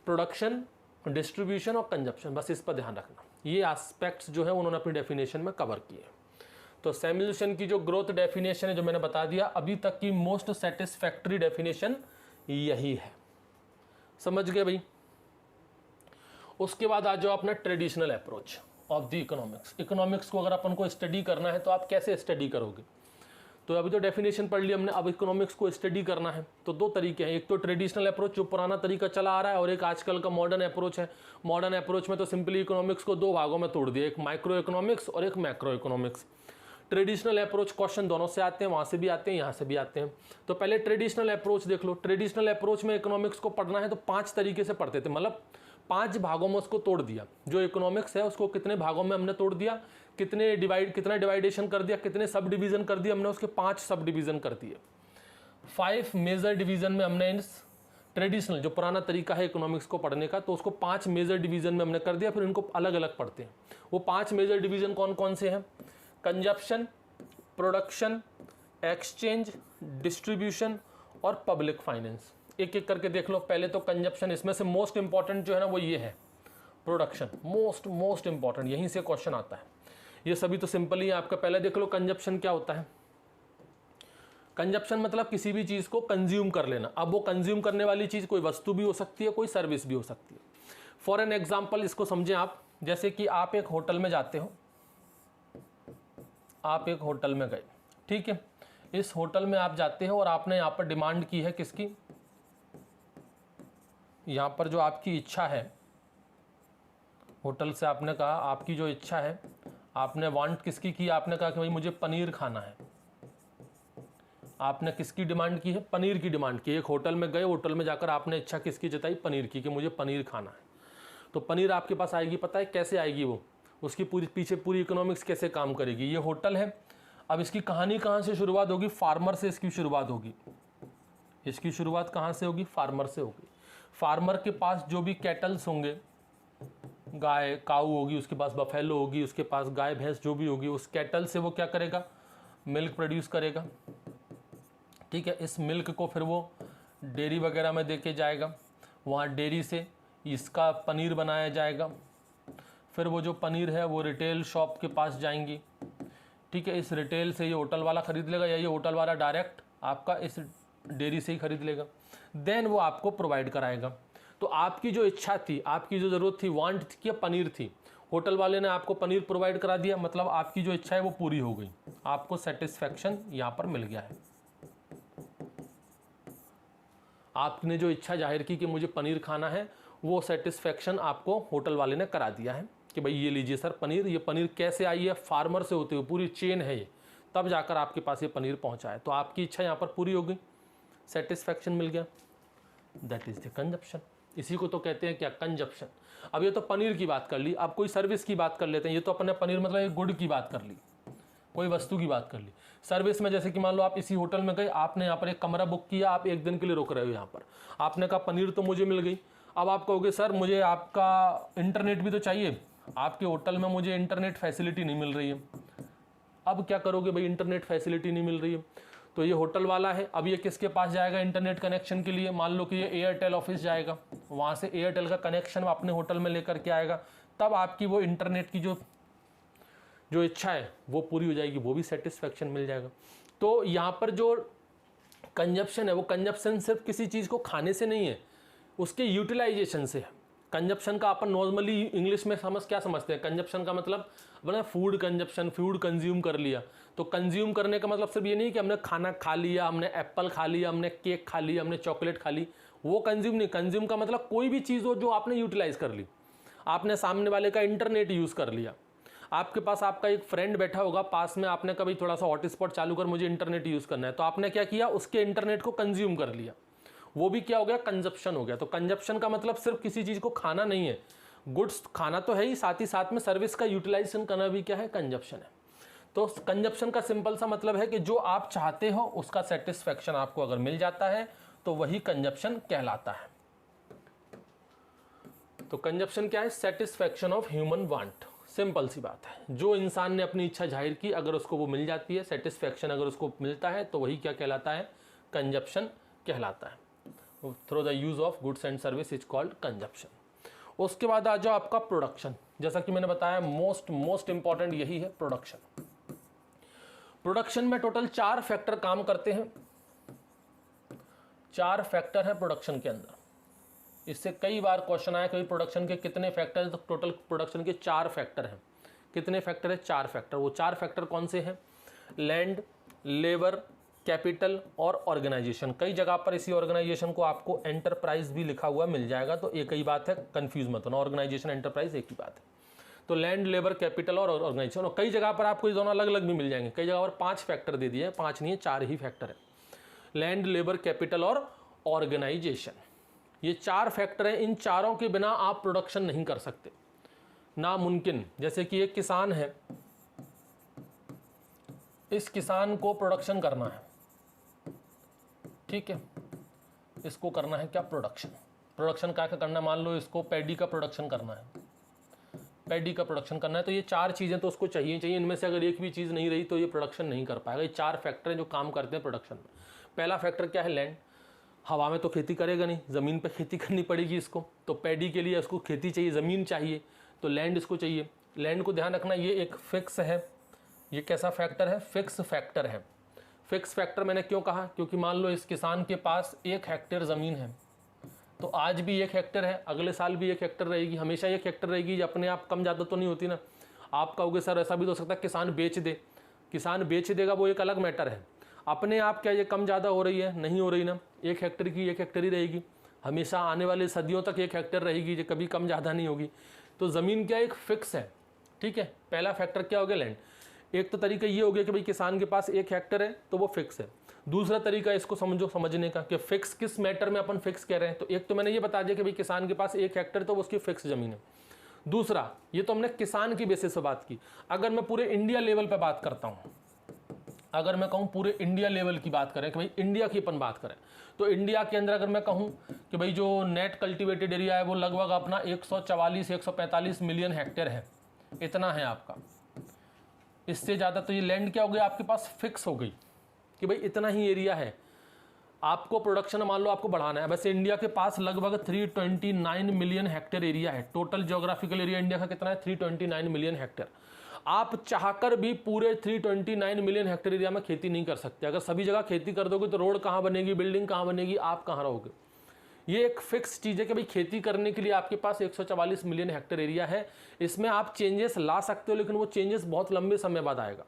प्रोडक्शन, डिस्ट्रीब्यूशन और कंजप्शन, बस इस पर ध्यान रखना। ये एस्पेक्ट्स जो है उन्होंने अपनी डेफिनेशन में कवर किए। तो सैमुएल्सन की जो ग्रोथ डेफिनेशन है जो मैंने बता दिया, अभी तक की मोस्ट सेटिस्फैक्टरी डेफिनेशन यही है। समझ गए भाई। उसके बाद आ जाओ अपना traditional approach of the economics. Economics को अगर अपन को स्टडी करना है तो आप कैसे स्टडी करोगे। तो अभी तो डेफिनेशन पढ़ ली हमने, अब इकोनॉमिक्स को स्टडी करना है तो 2 तरीके हैं। एक तो ट्रेडिशनल अप्रोच जो पुराना तरीका चला आ रहा है, और एक आजकल का मॉडर्न अप्रोच है। मॉडर्न अप्रोच में तो सिंपली इकोनॉमिक्स को 2 भागों में तोड़ दिया, एक माइक्रो इकोनॉमिक्स और एक macro economics. Traditional approach question दोनों से आते हैं, वहाँ से भी आते हैं, यहाँ से भी आते हैं। तो पहले ट्रेडिशनल अप्रोच देख लो। ट्रेडिशनल अप्रोच में इकोनॉमिक्स को पढ़ना है तो 5 तरीके से पढ़ते थे, मतलब 5 भागों में उसको तोड़ दिया। जो इकोनॉमिक्स है उसको कितने भागों में हमने तोड़ दिया, कितना डिवाइडेशन कर दिया, कितने सब डिवीजन कर दिया हमने, उसके 5 सब डिवीजन कर दिए। 5 मेजर डिवीजन में हमने इस ट्रेडिशनल जो पुराना तरीका है इकोनॉमिक्स को पढ़ने का, तो उसको 5 मेजर डिवीजन में हमने कर दिया, फिर इनको अलग अलग पढ़ते हैं। वो 5 मेजर डिवीजन कौन कौन से हैं? कंजप्शन, प्रोडक्शन, एक्सचेंज, डिस्ट्रीब्यूशन और पब्लिक फाइनेंस। एक एक करके देख लो। पहले तो कंजप्शन, इसमें से मोस्ट इंपॉर्टेंट जो है ना वो ये है प्रोडक्शन, मोस्ट इंपॉर्टेंट, यहीं से क्वेश्चन आता है। ये सभी तो सिंपल ही है आपका। पहले देख लो कंजप्शन क्या होता है। कंजप्शन मतलब किसी भी चीज़ को कंज्यूम कर लेना। अब वो कंज्यूम करने वाली चीज़ कोई वस्तु भी हो सकती है, कोई सर्विस भी हो सकती है। फॉर एन एग्जाम्पल इसको समझें आप, जैसे कि आप एक होटल में जाते हो, आप एक होटल में गए, ठीक है। इस होटल में आप जाते हो और आपने यहाँ पर डिमांड की है किसकी, यहाँ पर जो आपकी इच्छा है, होटल से आपने कहा आपकी जो इच्छा है, आपने वांट किसकी की, आपने कहा कि भाई मुझे पनीर खाना है। आपने किसकी डिमांड की है? पनीर की डिमांड की। एक होटल में गए, होटल में जाकर आपने इच्छा किसकी जताई? पनीर की, कि मुझे पनीर खाना है। तो पनीर आपके पास आएगी, पता है कैसे आएगी? वो उसकी पीछे पूरी इकोनॉमिक्स कैसे काम करेगी। ये होटल है, अब इसकी कहानी कहाँ से शुरुआत होगी? फार्मर से इसकी शुरुआत होगी। इसकी शुरुआत कहाँ से होगी? फार्मर से होगी। फार्मर के पास जो भी कैटल्स होंगे, गाय काऊ होगी, उसके पास बफेलो होगी, उसके पास गाय भैंस जो भी होगी, उस कैटल से वो क्या करेगा? मिल्क प्रोड्यूस करेगा, ठीक है। इस मिल्क को फिर वो डेयरी वगैरह में देके जाएगा, वहाँ डेयरी से इसका पनीर बनाया जाएगा। फिर वो जो पनीर है वो रिटेल शॉप के पास जाएंगी, ठीक है। इस रिटेल से ये होटल वाला ख़रीद लेगा, या ये होटल वाला डायरेक्ट आपका इस डेयरी से ही खरीद लेगा। देन वो आपको प्रोवाइड कराएगा। तो आपकी जो इच्छा थी, आपकी जो ज़रूरत थी, वांट थी, पनीर थी, होटल वाले ने आपको पनीर प्रोवाइड करा दिया, मतलब आपकी जो इच्छा है वो पूरी हो गई, आपको सेटिस्फैक्शन यहाँ पर मिल गया है। आपने जो इच्छा जाहिर की कि मुझे पनीर खाना है, वो सेटिस्फैक्शन आपको होटल वाले ने करा दिया है कि भाई ये लीजिए सर पनीर। ये पनीर कैसे आई है? फार्मर से होते हुए, पूरी चेन है ये, तब जाकर आपके पास ये पनीर पहुंचा है। तो आपकी इच्छा यहाँ पर पूरी हो गई, सेटिस्फैक्शन मिल गया। That is the consumption. इसी को तो कहते हैं क्या? कंजप्शन। अब ये तो पनीर की बात कर ली, अब कोई सर्विस की बात कर लेते हैं। ये तो अपने पनीर मतलब एक गुड की बात कर ली, कोई वस्तु की बात कर ली। सर्विस में जैसे कि मान लो आप इसी होटल में गए, आपने यहाँ पर एक कमरा बुक किया, आप एक दिन के लिए रुक रहे हो यहाँ पर, आपने कहा पनीर तो मुझे मिल गई। अब आप कहोगे सर मुझे आपका इंटरनेट भी तो चाहिए, आपके होटल में मुझे इंटरनेट फैसिलिटी नहीं मिल रही है। अब क्या करोगे भाई? इंटरनेट फैसिलिटी नहीं मिल रही है, तो ये होटल वाला है, अब ये किसके पास जाएगा इंटरनेट कनेक्शन के लिए? मान लो कि ये एयरटेल ऑफिस जाएगा, वहाँ से एयरटेल का कनेक्शन अपने होटल में लेकर के आएगा, तब आपकी वो इंटरनेट की जो इच्छा है वो पूरी हो जाएगी, वो भी सेटिस्फैक्शन मिल जाएगा। तो यहाँ पर जो कंजप्शन है, वो कंजप्शन सिर्फ किसी चीज़ को खाने से नहीं है, उसके यूटिलाइजेशन से है। कंजप्शन का अपन नॉर्मली इंग्लिश में क्या समझते हैं? कंजप्शन का मतलब अपना फूड कंजप्शन, फूड कंज्यूम कर लिया। तो कंज्यूम करने का मतलब सिर्फ ये नहीं कि हमने खाना खा लिया, हमने एप्पल खा लिया, हमने केक खा लिया, हमने चॉकलेट खा ली, वो कंज्यूम नहीं। कंज्यूम का मतलब कोई भी चीज़ हो जो आपने यूटिलाइज कर ली। आपने सामने वाले का इंटरनेट यूज़ कर लिया, आपके पास आपका एक फ्रेंड बैठा होगा पास में, आपने कभी थोड़ा सा हॉटस्पॉट चालू कर, मुझे इंटरनेट यूज़ करना है, तो आपने क्या किया? उसके इंटरनेट को कंज्यूम कर लिया, वो भी क्या हो गया? कंजप्शन हो गया। तो कंजप्शन का मतलब सिर्फ किसी चीज़ को खाना नहीं है, गुड्स खाना तो है ही, साथ ही साथ में सर्विस का यूटिलाइजेशन करना भी क्या है? कंजप्शन है। तो कंजप्शन का सिंपल सा मतलब है कि जो आप चाहते हो उसका सेटिस्फैक्शन आपको अगर मिल जाता है तो वही कंजप्शन कहलाता है। तो कंजप्शन क्या है? Satisfaction of human want. Simple सी बात है, जो इंसान ने अपनी इच्छा जाहिर की, अगर उसको वो मिल जाती है, सेटिस्फैक्शन अगर उसको मिलता है, तो वही क्या कहलाता है? कंजप्शन कहलाता है। Through the use of goods and service is called consumption. उसके बाद आ जाओ आपका प्रोडक्शन। जैसा कि मैंने बताया मोस्ट इंपॉर्टेंट यही है प्रोडक्शन। प्रोडक्शन में टोटल 4 फैक्टर काम करते हैं। 4 फैक्टर है प्रोडक्शन के अंदर। इससे कई बार क्वेश्चन आया कि प्रोडक्शन के कितने फैक्टर हैं, तो टोटल प्रोडक्शन के 4 फैक्टर हैं। कितने फैक्टर है? 4 फैक्टर। वो 4 फैक्टर कौन से हैं? लैंड, लेबर, कैपिटल और ऑर्गेनाइजेशन। कई जगह पर इसी ऑर्गेनाइजेशन को आपको एंटरप्राइज भी लिखा हुआ मिल जाएगा, तो एक ही बात है, कंफ्यूज मत होना, ऑर्गेनाइजेशन एंटरप्राइज एक ही बात है। तो लैंड, लेबर, कैपिटल और ऑर्गेनाइजेशन। और कई जगह पर आपको ये दोनों अलग अलग भी मिल जाएंगे, कई जगह पर 5 फैक्टर दे दिए, 5 नहीं है 4 ही फैक्टर है। लैंड, लेबर, कैपिटल और ऑर्गेनाइजेशन, ये 4 फैक्टर हैं। इन चारों के बिना आप प्रोडक्शन नहीं कर सकते, नामुमकिन। जैसे कि एक किसान है, इस किसान को प्रोडक्शन करना है, ठीक है, इसको करना है क्या, प्रोडक्शन। प्रोडक्शन क्या क्या करना है, मान लो इसको पैडी का प्रोडक्शन करना है, पैडी का प्रोडक्शन करना है, तो ये 4 चीज़ें तो उसको चाहिए चाहिए। इनमें से अगर एक भी चीज़ नहीं रही तो ये प्रोडक्शन नहीं कर पाएगा। ये 4 फैक्टर हैं जो काम करते हैं प्रोडक्शन में। पहला फैक्टर क्या है, लैंड। हवा में तो खेती करेगा नहीं, ज़मीन पे खेती करनी पड़ेगी इसको, तो पैडी के लिए इसको खेती चाहिए, ज़मीन चाहिए, तो लैंड इसको चाहिए। लैंड को ध्यान रखना, ये एक फिक्स है। ये कैसा फैक्टर है, फिक्स फैक्टर है। फिक्स फैक्टर मैंने क्यों कहा, क्योंकि मान लो इस किसान के पास 1 हेक्टेयर ज़मीन है, तो आज भी 1 हेक्टेयर है, अगले साल भी 1 हेक्टेयर रहेगी, हमेशा 1 हेक्टेयर रहेगी। अपने आप कम ज़्यादा तो नहीं होती ना। आप कहोगे सर ऐसा भी तो हो सकता है किसान बेच दे, किसान बेच देगा, वो एक अलग मैटर है। अपने आप क्या ये कम ज़्यादा हो रही है, नहीं हो रही ना। 1 हेक्टेयर की 1 हेक्टेयर ही रहेगी, हमेशा आने वाले सदियों तक 1 हेक्टेयर रहेगी, जो कभी कम ज़्यादा नहीं होगी। तो ज़मीन क्या एक फिक्स है, ठीक है। पहला फैक्टर क्या हो गया, लैंड। एक तो तरीका ये हो गया कि भाई किसान के पास 1 हेक्टेयर है तो वो फिक्स है। दूसरा तरीका इसको समझने का कि फिक्स किस मैटर में अपन फिक्स कह रहे हैं। तो एक तो मैंने ये बता दिया कि भाई किसान के पास 1 हेक्टेयर तो उसकी फिक्स ज़मीन है। दूसरा, ये तो हमने किसान की बेसिस पे बात की। अगर मैं पूरे इंडिया लेवल पे बात करता हूँ, अगर मैं कहूँ पूरे इंडिया लेवल की बात करें कि भाई इंडिया की अपन बात करें, तो इंडिया के अंदर अगर मैं कहूँ कि भाई जो नेट कल्टीवेटेड एरिया है वो लगभग अपना 144-145 मिलियन हेक्टेयर है, इतना है आपका। इससे ज़्यादा तो ये लैंड क्या हो गया आपके पास, फिक्स हो गई कि भाई इतना ही एरिया है। आपको प्रोडक्शन मान लो आपको बढ़ाना है। वैसे इंडिया के पास लगभग 329 मिलियन हेक्टेयर एरिया है। टोटल ज्योग्राफिकल एरिया इंडिया का कितना है, 329 मिलियन हेक्टेयर। आप चाहकर भी पूरे 329 मिलियन हेक्टेयर एरिया में खेती नहीं कर सकते। अगर सभी जगह खेती कर दोगे तो रोड कहाँ बनेगी, बिल्डिंग कहाँ बनेगी, आप कहाँ रहोगे। ये एक फिक्स चीज़ है कि भाई खेती करने के लिए आपके पास 144 मिलियन हेक्टेयर एरिया है। इसमें आप चेंजेस ला सकते हो, लेकिन वो चेंजेस बहुत लंबे समय बाद आएगा।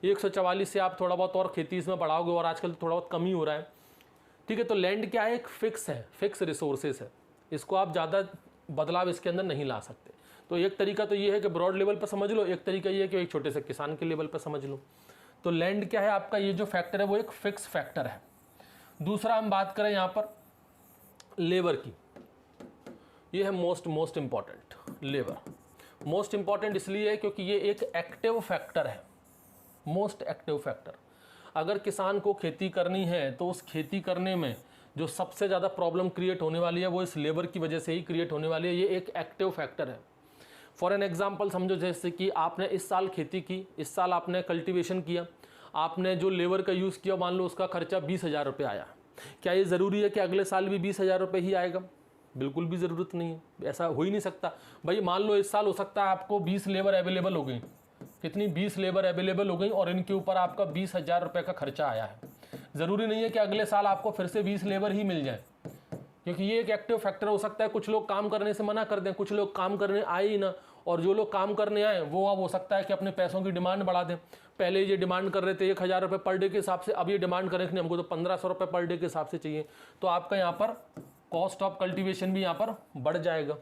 144 से आप थोड़ा बहुत और खेती इसमें बढ़ाओगे, और आजकल थोड़ा बहुत कम ही हो रहा है, ठीक है। तो लैंड क्या है, एक फिक्स है, फिक्स रिसोर्सेस है, इसको आप ज़्यादा बदलाव इसके अंदर नहीं ला सकते। तो एक तरीका तो ये है कि ब्रॉड लेवल पर समझ लो, एक तरीका ये है कि एक छोटे से किसान के लेवल पर समझ लो। तो लैंड क्या है आपका, ये जो फैक्टर है वो एक फिक्स फैक्टर है। दूसरा हम बात करें यहाँ पर लेबर की, ये है most important. Labour most important इसलिए है क्योंकि ये एक एक्टिव फैक्टर है, मोस्ट एक्टिव फैक्टर। अगर किसान को खेती करनी है तो उस खेती करने में जो सबसे ज़्यादा प्रॉब्लम क्रिएट होने वाली है वो इस लेबर की वजह से ही क्रिएट होने वाली है। ये एक एक्टिव फैक्टर है। फॉर एन एग्जांपल समझो, जैसे कि आपने इस साल खेती की, इस साल आपने कल्टीवेशन किया, आपने जो लेबर का यूज़ किया, मान लो उसका खर्चा 20,000 रुपये आया। क्या ये ज़रूरी है कि अगले साल भी 20,000 रुपये ही आएगा? बिल्कुल भी ज़रूरत नहीं है, ऐसा हो ही नहीं सकता। भाई मान लो इस साल हो सकता है आपको 20 लेबर अवेलेबल हो गई, कितनी 20 लेबर अवेलेबल हो गई, और इनके ऊपर आपका 20,000 रुपये का खर्चा आया है। ज़रूरी नहीं है कि अगले साल आपको फिर से 20 लेबर ही मिल जाए, क्योंकि ये एक एक्टिव फैक्टर हो सकता है। कुछ लोग काम करने से मना कर दें, कुछ लोग काम करने आए ही ना, और जो लोग काम करने आए वो अब हो सकता है कि अपने पैसों की डिमांड बढ़ा दें। पहले ये डिमांड कर रहे थे 1,000 रुपये पर डे के हिसाब से, अब ये डिमांड करें कि हमको तो 1,500 रुपये पर डे के हिसाब से चाहिए। तो आपका यहाँ पर कॉस्ट ऑफ कल्टीवेशन भी यहाँ पर बढ़ जाएगा।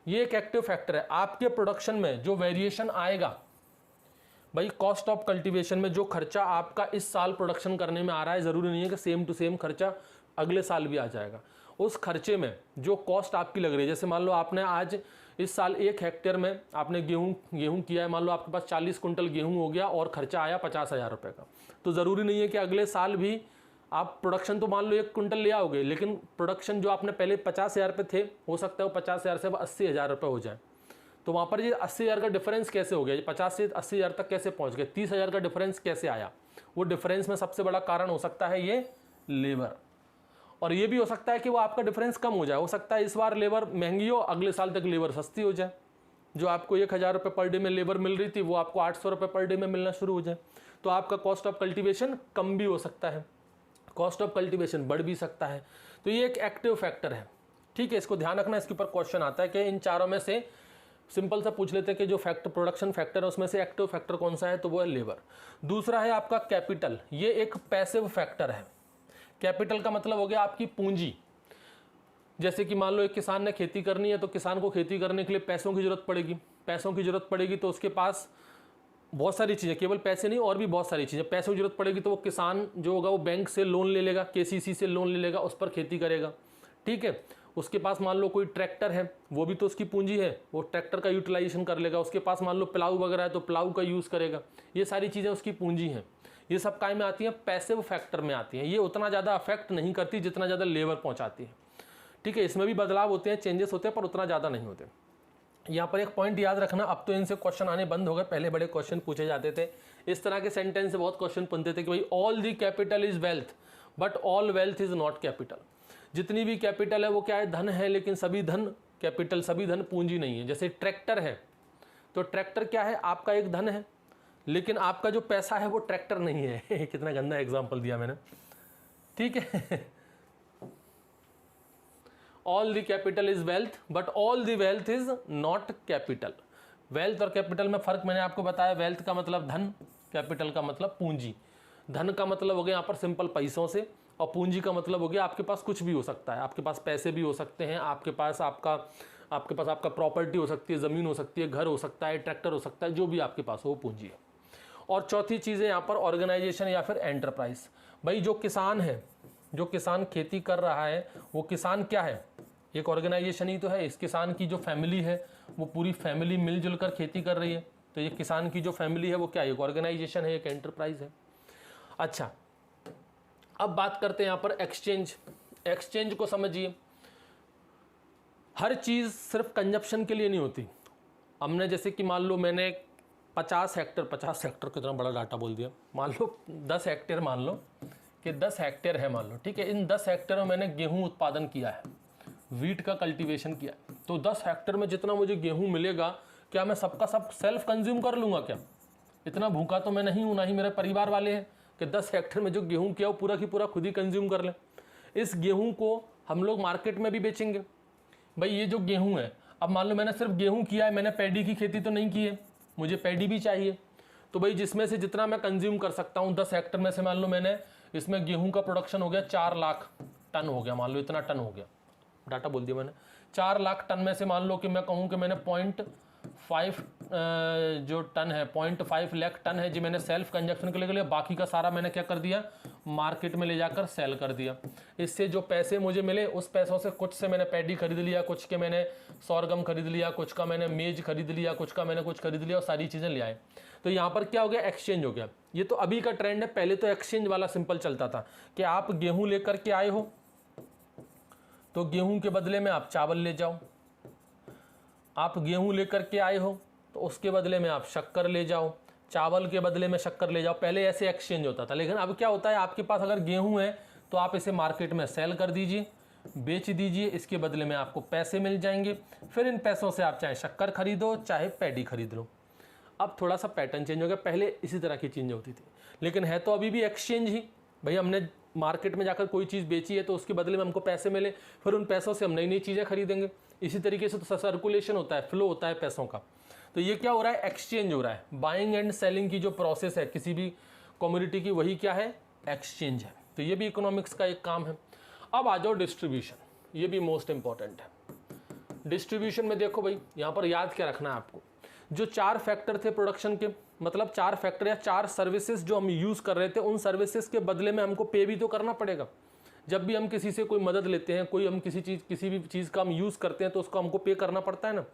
ये एक एक्टिव फैक्टर है। आपके प्रोडक्शन में जो वेरिएशन आएगा, भाई कॉस्ट ऑफ कल्टीवेशन में जो खर्चा आपका इस साल प्रोडक्शन करने में आ रहा है, ज़रूरी नहीं है कि सेम टू सेम खर्चा अगले साल भी आ जाएगा। उस खर्चे में जो कॉस्ट आपकी लग रही है, जैसे मान लो आपने आज इस साल 1 हेक्टेयर में आपने गेहूं किया है, मान लो आपके पास 40 कुंटल गेहूं हो गया और खर्चा आया 50,000 रुपये का। तो ज़रूरी नहीं है कि अगले साल भी आप प्रोडक्शन तो मान लो 1 कुंटल ले आओगे, लेकिन प्रोडक्शन जो आपने पहले 50,000 रुपये थे, हो सकता है वो 50,000 से अब 80,000 रुपये हो जाए। तो वहाँ पर ये 80,000 का डिफरेंस कैसे हो गया, ये 50 से 80,000 तक कैसे पहुँच गए, 30,000 का डिफरेंस कैसे आया? वो डिफरेंस में सबसे बड़ा कारण हो सकता है ये लेबर। और ये भी हो सकता है कि वो आपका डिफरेंस कम हो जाए। हो सकता है इस बार लेबर महंगी हो, अगले साल तक लेबर सस्ती हो जाए। जो आपको 1,000 रुपये पर डे में लेबर मिल रही थी, वो आपको 800 रुपये पर डे में मिलना शुरू हो जाए। तो आपका कॉस्ट ऑफ कल्टीवेशन कम भी हो सकता है, कॉस्ट ऑफ कल्टीवेशन बढ़ भी सकता है। तो ये एक एक्टिव फैक्टर है, ठीक है। इसको ध्यान रखना। इसके ऊपर क्वेश्चन आता है कि इन चारों में से सिंपल सा पूछ लेते हैं कि जो फैक्टर प्रोडक्शन फैक्टर है उसमें से एक्टिव फैक्टर कौन सा है, तो वो है लेबर। दूसरा है आपका कैपिटल। ये एक पैसिव फैक्टर है। कैपिटल का मतलब हो गया आपकी पूंजी। जैसे कि मान लो एक किसान ने खेती करनी है, तो किसान को खेती करने के लिए पैसों की जरूरत पड़ेगी। पैसों की जरूरत पड़ेगी तो उसके पास बहुत सारी चीज़ें, केवल पैसे नहीं और भी बहुत सारी चीज़ें, पैसों की जरूरत पड़ेगी तो वो किसान जो होगा वो बैंक से लोन ले लेगा, केसीसी से लोन ले लेगा, उस पर खेती करेगा, ठीक है। उसके पास मान लो कोई ट्रैक्टर है, वो भी तो उसकी पूंजी है, वो ट्रैक्टर का यूटिलाइजेशन कर लेगा। उसके पास मान लो प्लाऊ वगैरह है तो प्लाऊ का यूज़ करेगा। ये सारी चीज़ें उसकी पूंजी हैं। ये सब काय में आती हैं, पैसिव फैक्टर में आती हैं। ये उतना ज़्यादा अफेक्ट नहीं करती जितना ज़्यादा लेबर पहुंचाती है। ठीक है, इसमें भी बदलाव होते हैं, चेंजेस होते हैं, पर उतना ज़्यादा नहीं होते। यहाँ पर एक पॉइंट याद रखना, अब तो इनसे क्वेश्चन आने बंद हो गए, पहले बड़े क्वेश्चन पूछे जाते थे। इस तरह के सेंटेंस से बहुत क्वेश्चन बनते थे कि भाई all the capital is wealth but all wealth is not capital. जितनी भी कैपिटल है वो क्या है, धन है, लेकिन सभी धन कैपिटल, सभी धन पूंजी नहीं है। जैसे ट्रैक्टर है तो ट्रैक्टर क्या है, आपका एक धन है, लेकिन आपका जो पैसा है वो ट्रैक्टर नहीं है। कितना गंदा एग्जाम्पल दिया मैंने, ठीक है। All the capital is wealth but all the wealth is not capital. Wealth और कैपिटल में फर्क मैंने आपको बताया। वेल्थ का मतलब धन, कैपिटल का मतलब पूंजी। धन का मतलब हो गया यहाँ पर सिंपल पैसों से, और पूंजी का मतलब हो गया आपके पास कुछ भी हो सकता है। आपके पास पैसे भी हो सकते हैं, आपके पास आपका प्रॉपर्टी हो सकती है, ज़मीन हो सकती है, घर हो सकता है, ट्रैक्टर हो सकता है, जो भी आपके पास हो वो पूंजी है। और चौथी चीज़ है यहाँ पर ऑर्गेनाइजेशन या फिर एंटरप्राइज। भाई जो किसान है, जो किसान खेती कर रहा है, वो किसान क्या है, एक ऑर्गेनाइजेशन ही तो है। इस किसान की जो फैमिली है वो पूरी फैमिली मिलजुल कर खेती कर रही है, तो ये किसान की जो फैमिली है वो क्या है, एक ऑर्गेनाइजेशन है, एक एंटरप्राइज है। अच्छा, अब बात करते हैं यहाँ पर एक्सचेंज। एक्सचेंज को समझिए, हर चीज़ सिर्फ कंजप्शन के लिए नहीं होती। हमने जैसे कि मान लो मैंने 50 हेक्टर कितना बड़ा डाटा बोल दिया, मान लो 10 हेक्टेयर, मान लो कि 10 हेक्टेयर है, मान लो, ठीक है। इन 10 हेक्टेयर में मैंने गेहूं उत्पादन किया है, वीट का कल्टीवेशन किया है, तो 10 हेक्टेयर में जितना मुझे गेहूं मिलेगा, क्या मैं सबका सब सेल्फ कंज्यूम कर लूँगा क्या? इतना भूखा तो मैं नहीं हूँ, ना ही मेरे परिवार वाले हैं कि 10 हेक्टेयर में जो गेहूं किया वो पूरा की पूरा खुद ही कंज्यूम कर लें। इस गेहूं को हम लोग मार्केट में भी बेचेंगे। भाई ये जो गेहूं है, अब मान लो मैंने सिर्फ गेहूं किया है, मैंने पैडी की खेती तो नहीं की है, मुझे पैडी भी चाहिए। तो भाई जिसमें से जितना मैं कंज्यूम कर सकता हूँ, 10 हेक्टेयर में से मान लो मैंने इसमें गेहूं का प्रोडक्शन हो गया 4 लाख टन हो गया, मान लो इतना टन हो गया, डाटा बोल दिया मैंने। 4 लाख टन में से मान लो कि मैं कहूँ कि मैंने 0.5 जो टन है, 0.5 लाख टन है जो मैंने सेल्फ कंजप्शन के लिए लिया, बाकी का सारा मैंने क्या कर दिया, मार्केट में ले जाकर सेल कर दिया। इससे जो पैसे मुझे मिले, उस पैसों से कुछ से मैंने पैडी खरीद लिया, कुछ के मैंने सौरगम खरीद लिया, कुछ का मैंने मेज खरीद लिया, कुछ का मैंने कुछ खरीद लिया, और सारी चीज़ें ले आए। तो यहाँ पर क्या हो गया, एक्सचेंज हो गया। ये तो अभी का ट्रेंड है, पहले तो एक्सचेंज वाला सिंपल चलता था कि आप गेहूँ लेकर के आए हो तो गेहूँ के बदले में आप चावल ले जाओ, आप गेहूँ लेकर के आए हो तो उसके बदले में आप शक्कर ले जाओ, चावल के बदले में शक्कर ले जाओ। पहले ऐसे एक्सचेंज होता था, लेकिन अब क्या होता है, आपके पास अगर गेहूं है तो आप इसे मार्केट में सेल कर दीजिए, बेच दीजिए, इसके बदले में आपको पैसे मिल जाएंगे। फिर इन पैसों से आप चाहे शक्कर खरीदो चाहे पैडी खरीद लो। अब थोड़ा सा पैटर्न चेंज हो गया, पहले इसी तरह की चीज़ें होती थी, लेकिन है तो अभी भी एक्सचेंज ही। भाई हमने मार्केट में जाकर कोई चीज़ बेची है तो उसके बदले में हमको पैसे मिले, फिर उन पैसों से हम नई नई चीज़ें खरीदेंगे। इसी तरीके से तो सर्कुलेशन होता है, फ्लो होता है पैसों का। तो ये क्या हो रहा है, एक्सचेंज हो रहा है। बाइंग एंड सेलिंग की जो प्रोसेस है किसी भी कमोडिटी की, वही क्या है, एक्सचेंज है। तो ये भी इकोनॉमिक्स का एक काम है। अब आ जाओ डिस्ट्रीब्यूशन, ये भी मोस्ट इंपॉर्टेंट है। डिस्ट्रीब्यूशन में देखो भाई, यहाँ पर याद क्या रखना है आपको, जो 4 फैक्टर थे प्रोडक्शन के, मतलब 4 फैक्टर या 4 सर्विसेज जो हम यूज़ कर रहे थे, उन सर्विसेज के बदले में हमको पे भी तो करना पड़ेगा। जब भी हम किसी से कोई मदद लेते हैं, कोई हम किसी भी चीज़ का हम यूज़ करते हैं तो उसको हमको पे करना पड़ता है ना।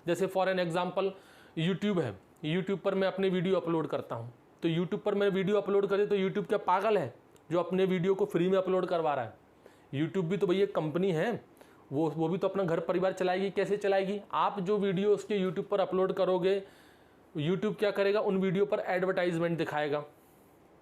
जैसे फॉर एन एग्जांपल यूट्यूब है, यूट्यूब पर मैं अपने वीडियो अपलोड करता हूँ, तो यूट्यूब पर मैं वीडियो अपलोड करें तो यूट्यूब क्या पागल है जो अपने वीडियो को फ्री में अपलोड करवा रहा है? यूट्यूब भी तो भैया एक कंपनी है, वो भी तो अपना घर परिवार चलाएगी। कैसे चलाएगी? आप जो वीडियो उसके यूट्यूब पर अपलोड करोगे, यूट्यूब क्या करेगा, उन वीडियो पर एडवर्टाइजमेंट दिखाएगा,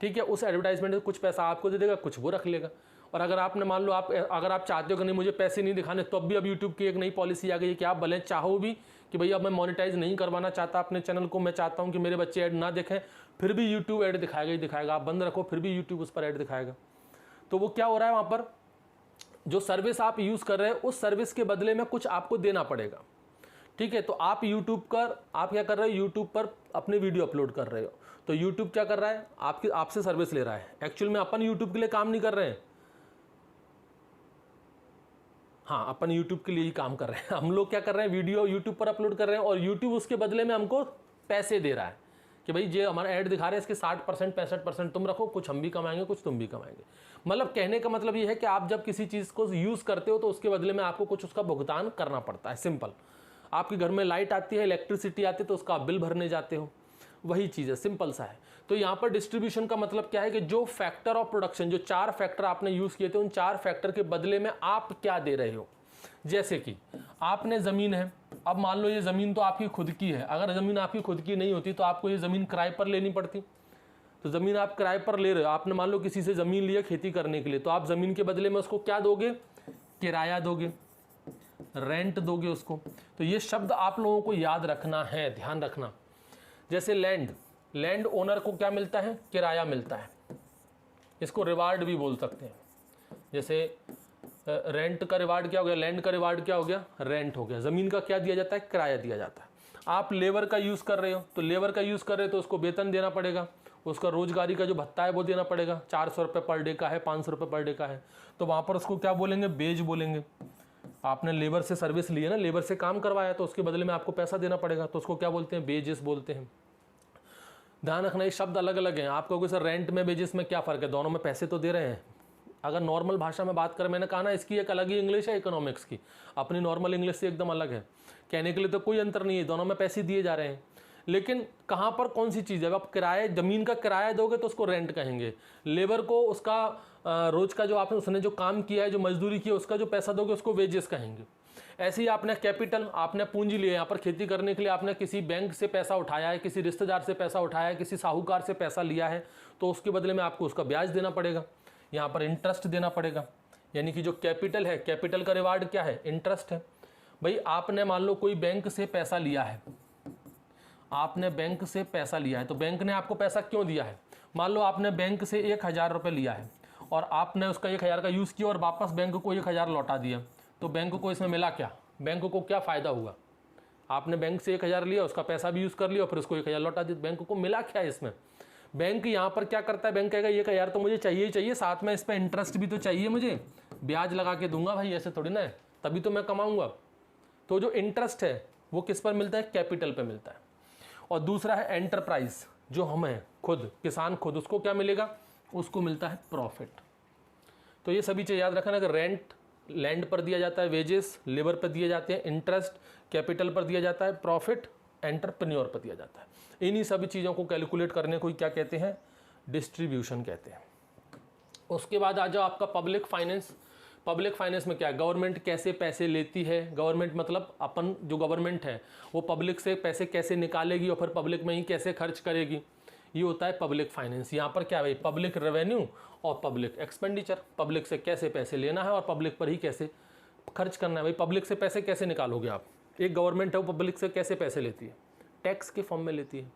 ठीक है। उस एडवर्टाइजमेंट में कुछ पैसा आपको दे देगा, कुछ वो रख लेगा। और अगर आपने मान लो अगर आप चाहते हो कि नहीं मुझे पैसे नहीं दिखाने, तो अब यूट्यूब की एक नई पॉलिसी आ गई है कि आप भले चाहो भी कि भैया अब मैं मोनेटाइज नहीं करवाना चाहता अपने चैनल को, मैं चाहता हूं कि मेरे बच्चे ऐड ना देखें, फिर भी यूट्यूब ऐड दिखाएगा ही दिखाएगा। आप बंद रखो फिर भी यूट्यूब उस पर ऐड दिखाएगा। तो वो क्या हो रहा है, वहाँ पर जो सर्विस आप यूज़ कर रहे हैं उस सर्विस के बदले में कुछ आपको देना पड़ेगा, ठीक है। तो आप क्या कर रहे हो, यूट्यूब पर अपने वीडियो अपलोड कर रहे हो, तो यूट्यूब क्या कर रहा है, आपसे सर्विस ले रहा है। एक्चुअल में अपन यूट्यूब के लिए काम नहीं कर रहे हैं, हाँ अपन यूट्यूब के लिए ही काम कर रहे हैं। हम लोग क्या कर रहे हैं, वीडियो यूट्यूब पर अपलोड कर रहे हैं और यूट्यूब उसके बदले में हमको पैसे दे रहा है कि भाई जो हमारा ऐड दिखा रहे हैं इसके 60% 65% तुम रखो, कुछ हम भी कमाएंगे कुछ तुम भी कमाएंगे। मतलब कहने का मतलब ये है कि आप जब किसी चीज़ को यूज़ करते हो तो उसके बदले में आपको कुछ उसका भुगतान करना पड़ता है। सिंपल, आपके घर में लाइट आती है, इलेक्ट्रिसिटी आती है तो उसका आप बिल भरने जाते हो, वही चीज़ है, सिंपल सा है। तो यहाँ पर डिस्ट्रीब्यूशन का मतलब क्या है कि जो फैक्टर ऑफ प्रोडक्शन, जो 4 फैक्टर आपने यूज़ किए थे, उन 4 फैक्टर के बदले में आप क्या दे रहे हो। जैसे कि आपने ज़मीन है, अब मान लो ये ज़मीन तो आपकी खुद की है, अगर ज़मीन आपकी खुद की नहीं होती तो आपको ये ज़मीन किराए पर लेनी पड़ती। तो ज़मीन आप किराए पर ले रहे हो, आपने मान लो किसी से ज़मीन लिया खेती करने के लिए, तो आप ज़मीन के बदले में उसको क्या दोगे, किराया दोगे, रेंट दोगे उसको। तो ये शब्द आप लोगों को याद रखना है, ध्यान रखना। जैसे लैंड ओनर को क्या मिलता है, किराया मिलता है, इसको रिवार्ड भी बोल सकते हैं। जैसे रेंट का रिवार्ड क्या हो गया, लैंड का रिवार्ड क्या हो गया, रेंट हो गया। ज़मीन का क्या दिया जाता है, किराया दिया जाता है। आप लेबर का यूज़ कर रहे हो, तो लेबर का यूज़ कर रहे हो तो उसको वेतन देना पड़ेगा, उसका रोजगारी का जो भत्ता है वो देना पड़ेगा। 400 रुपये पर डे का है, 500 रुपये पर डे का है, तो वहाँ पर उसको क्या बोलेंगे, बेज बोलेंगे। आपने लेबर से सर्विस ली है ना, लेबर से काम करवाया, तो उसके बदले में आपको पैसा देना पड़ेगा, तो उसको क्या बोलते हैं, बेजेस बोलते हैं। ध्यान रखना, ये शब्द अलग अलग हैं। आप कहोगे सर रेंट में बेजेस में क्या फ़र्क है, दोनों में पैसे तो दे रहे हैं। अगर नॉर्मल भाषा में बात करें, मैंने कहा ना इसकी एक अलग ही इंग्लिश है इकोनॉमिक्स की, अपनी नॉर्मल इंग्लिश से एकदम अलग है। कहने के लिए तो कोई अंतर नहीं है, दोनों में पैसे दिए जा रहे हैं। लेकिन कहाँ पर कौन सी चीज़ है, अब आप किराए, ज़मीन का किराया दोगे तो उसको रेंट कहेंगे, लेबर को उसका रोज़ का जो आपने उसने जो काम किया है, जो मजदूरी की है, उसका जो पैसा दोगे उसको वेजेस कहेंगे। ऐसे ही आपने कैपिटल, आपने पूंजी लिए, यहाँ पर खेती करने के लिए आपने किसी बैंक से पैसा उठाया है, किसी रिश्तेदार से पैसा उठाया है, किसी साहूकार से पैसा लिया है, तो उसके बदले में आपको उसका ब्याज देना पड़ेगा, यहाँ पर इंटरेस्ट देना पड़ेगा। यानी कि जो कैपिटल है, कैपिटल का रिवार्ड क्या है, इंटरेस्ट है। भाई आपने मान लो कोई बैंक से पैसा लिया है, आपने बैंक से पैसा लिया है, तो बैंक ने आपको पैसा क्यों दिया है। मान लो आपने बैंक से 1000 रुपये लिया है और आपने उसका 1000 का यूज़ किया और वापस बैंक को 1000 लौटा दिया, तो बैंक को इसमें मिला क्या, बैंक को क्या फ़ायदा हुआ। आपने बैंक से 1000 लिया, उसका पैसा भी यूज़ कर लिया और फिर उसको 1000 लौटा दिया, बैंक को मिला क्या इसमें। बैंक यहाँ पर क्या करता है, बैंक कहेगा 1000 तो मुझे चाहिए ही चाहिए, साथ में इस पर इंटरेस्ट भी तो चाहिए, मुझे ब्याज लगा के दूंगा भाई, ऐसे थोड़ी ना है, तभी तो मैं कमाऊंगा। तो जो इंटरेस्ट है वो किस पर मिलता है, कैपिटल पे मिलता है। और दूसरा है एंटरप्राइज, जो हम हैं खुद, किसान खुद, उसको क्या मिलेगा, उसको मिलता है प्रॉफिट। तो ये सभी चीज़ याद रखना कि रेंट लैंड पर दिया जाता है, वेजेस लेबर पर दिए जाते हैं, इंटरेस्ट कैपिटल पर दिया जाता है, प्रॉफिट एंटरप्रेन्योर पर दिया जाता है। इन्हीं सभी चीज़ों को कैलकुलेट करने को क्या कहते हैं, डिस्ट्रीब्यूशन कहते हैं। उसके बाद आ जाओ आपका पब्लिक फाइनेंस। पब्लिक फाइनेंस में क्या है, गवर्नमेंट कैसे पैसे लेती है, गवर्नमेंट मतलब अपन जो गवर्नमेंट है वो पब्लिक से पैसे कैसे निकालेगी और फिर पब्लिक में ही कैसे खर्च करेगी, ये होता है पब्लिक फाइनेंस। यहाँ पर क्या है भाई, पब्लिक रेवेन्यू और पब्लिक एक्सपेंडिचर, पब्लिक से कैसे पैसे लेना है और पब्लिक पर ही कैसे खर्च करना है। भाई पब्लिक से पैसे कैसे निकालोगे आप, एक गवर्नमेंट है वो पब्लिक से कैसे पैसे लेती है, टैक्स के फॉर्म में लेती है।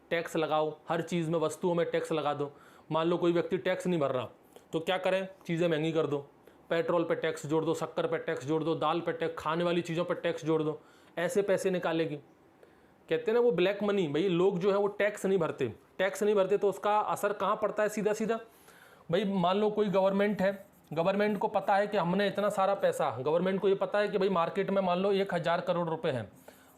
टैक्स लगाओ, हर चीज़ में, वस्तुओं में टैक्स लगा दो। मान लो कोई व्यक्ति टैक्स नहीं भर रहा, तो क्या करें, चीज़ें महंगी कर दो, पेट्रोल पे टैक्स जोड़ दो, शक्कर पे टैक्स जोड़ दो, दाल पे टैक्स, खाने वाली चीज़ों पर टैक्स जोड़ दो, ऐसे पैसे निकालेगी। कहते हैं ना वो ब्लैक मनी। भाई लोग जो है वो टैक्स नहीं भरते, टैक्स नहीं भरते तो उसका असर कहाँ पड़ता है, सीधा सीधा। भाई मान लो कोई गवर्नमेंट है, गवर्नमेंट को पता है कि हमने इतना सारा पैसा, गवर्नमेंट को ये पता है कि भाई मार्केट में मान लो 1000 करोड़ रुपए है,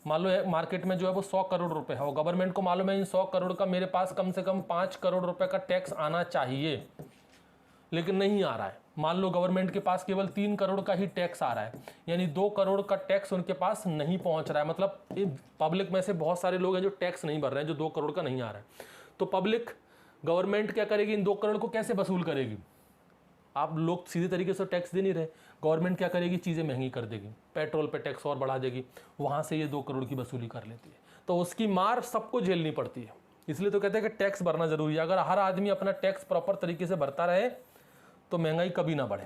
मान लो मार्केट में जो है वो 100 करोड़ रुपए है, और गवर्नमेंट को मालूम है इन 100 करोड़ का मेरे पास कम से कम 5 करोड़ रुपए का टैक्स आना चाहिए, लेकिन नहीं आ रहा है। मान लो गवर्नमेंट के पास केवल 3 करोड़ का ही टैक्स आ रहा है, यानी 2 करोड़ का टैक्स उनके पास नहीं पहुंच रहा है। मतलब पब्लिक में से बहुत सारे लोग हैं जो टैक्स नहीं भर रहे हैं, जो 2 करोड़ का नहीं आ रहा है। तो पब्लिक, गवर्नमेंट क्या करेगी, इन 2 करोड़ को कैसे वसूल करेगी। आप लोग सीधे तरीके से टैक्स दे नहीं रहे, गवर्नमेंट क्या करेगी, चीज़ें महंगी कर देगी, पेट्रोल पे टैक्स और बढ़ा देगी, वहाँ से ये 2 करोड़ की वसूली कर लेती है। तो उसकी मार सबको झेलनी पड़ती है। इसलिए तो कहते हैं कि टैक्स भरना जरूरी है। अगर हर आदमी अपना टैक्स प्रॉपर तरीके से भरता रहे तो महंगाई कभी ना बढ़े।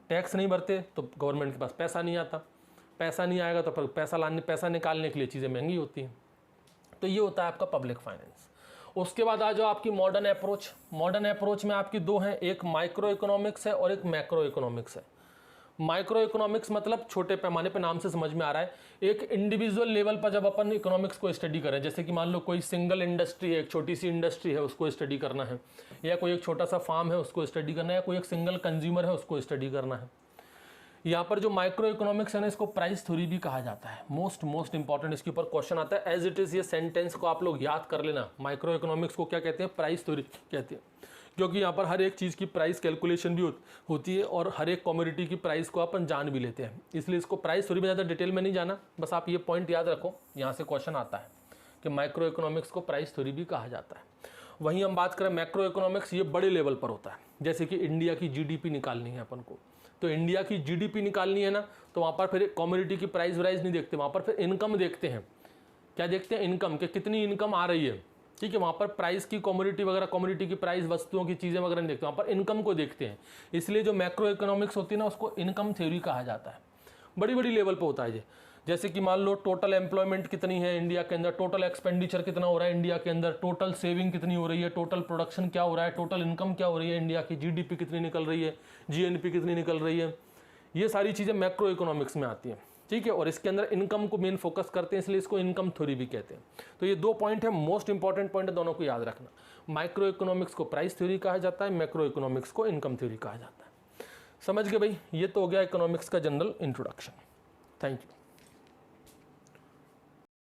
टैक्स नहीं भरते तो गवर्नमेंट के पास पैसा नहीं आता, पैसा नहीं आएगा तो फिर पैसा निकालने के लिए चीज़ें महंगी होती हैं। तो ये होता है आपका पब्लिक फाइनेंस। उसके बाद आ जाओ आपकी मॉडर्न अप्रोच। मॉडर्न अप्रोच में आपकी 2 हैं, एक माइक्रो इकोनॉमिक्स है और एक मैक्रो इकोनॉमिक्स है। माइक्रो इकोनॉमिक्स मतलब छोटे पैमाने पर, नाम से समझ में आ रहा है। एक इंडिविजुअल लेवल पर जब अपन इकोनॉमिक्स को स्टडी करें, जैसे कि मान लो कोई सिंगल इंडस्ट्री है, एक छोटी सी इंडस्ट्री है, उसको स्टडी करना है, या कोई एक छोटा सा फार्म है उसको स्टडी करना है, या कोई एक सिंगल कंज्यूमर है उसको स्टडी करना है। यहाँ पर जो माइक्रो इकोनॉमिक्स है ना, इसको प्राइस थ्योरी भी कहा जाता है। मोस्ट इंपॉर्टेंट इसके ऊपर क्वेश्चन आता है एज इट इज़। ये सेंटेंस को आप लोग याद कर लेना, माइक्रो इकोनॉमिक्स को क्या कहते हैं, प्राइस थ्योरी कहते हैं, क्योंकि यहाँ पर हर एक चीज़ की प्राइस कैलकुलेशन भी होती है और हर एक कमोडिटी की प्राइस को अपन जान भी लेते हैं। इसलिए इसको प्राइस थ्योरी में ज़्यादा डिटेल में नहीं जाना, बस आप ये पॉइंट याद रखो, यहाँ से क्वेश्चन आता है। कि माइक्रो इकोनॉमिक्स को प्राइस थ्योरी भी कहा जाता है। वहीं हम बात करें मैक्रो इकोनॉमिक्स, ये बड़े लेवल पर होता है। जैसे कि इंडिया की जीडीपी निकालनी है अपन को, तो इंडिया की जीडीपी निकालनी है ना, तो वहाँ पर फिर कमोडिटी की प्राइस वाइज नहीं देखते, वहाँ पर फिर इनकम देखते हैं। क्या देखते हैं? इनकम, कि कितनी इनकम आ रही है, ठीक है। वहाँ पर प्राइस की कमोडिटी वगैरह, कमोडिटी की प्राइस, वस्तुओं की चीज़ें वगैरह नहीं देखते, वहाँ पर इनकम को देखते हैं। इसलिए जो मैक्रो इकोनॉमिक्स होती है ना, उसको इनकम थ्योरी कहा जाता है। बड़ी बड़ी लेवल पर होता है ये। जैसे कि मान लो टोटल एम्प्लॉयमेंट कितनी है इंडिया के अंदर, टोटल एक्सपेंडिचर कितना हो रहा है इंडिया के अंदर, टोटल सेविंग कितनी हो रही है, टोटल प्रोडक्शन क्या हो रहा है, टोटल इनकम क्या हो रही है इंडिया की, जीडीपी कितनी निकल रही है, जीएनपी कितनी निकल रही है, ये सारी चीज़ें मैक्रो इकोनॉमिक्स में आती हैं, ठीक है। और इसके अंदर इनकम को मेन फोकस करते हैं, इसलिए इसको इनकम थ्योरी भी कहते हैं। तो ये 2 पॉइंट है, मोस्ट इंपॉर्टेंट पॉइंट है, दोनों को याद रखना। माइक्रो इकोनॉमिक्स को प्राइस थ्योरी कहा जाता है, मैक्रो इकोनॉमिक्स को इनकम थ्योरी कहा जाता है। समझ गए भाई? ये तो हो गया इकोनॉमिक्स का जनरल इंट्रोडक्शन। Thank you.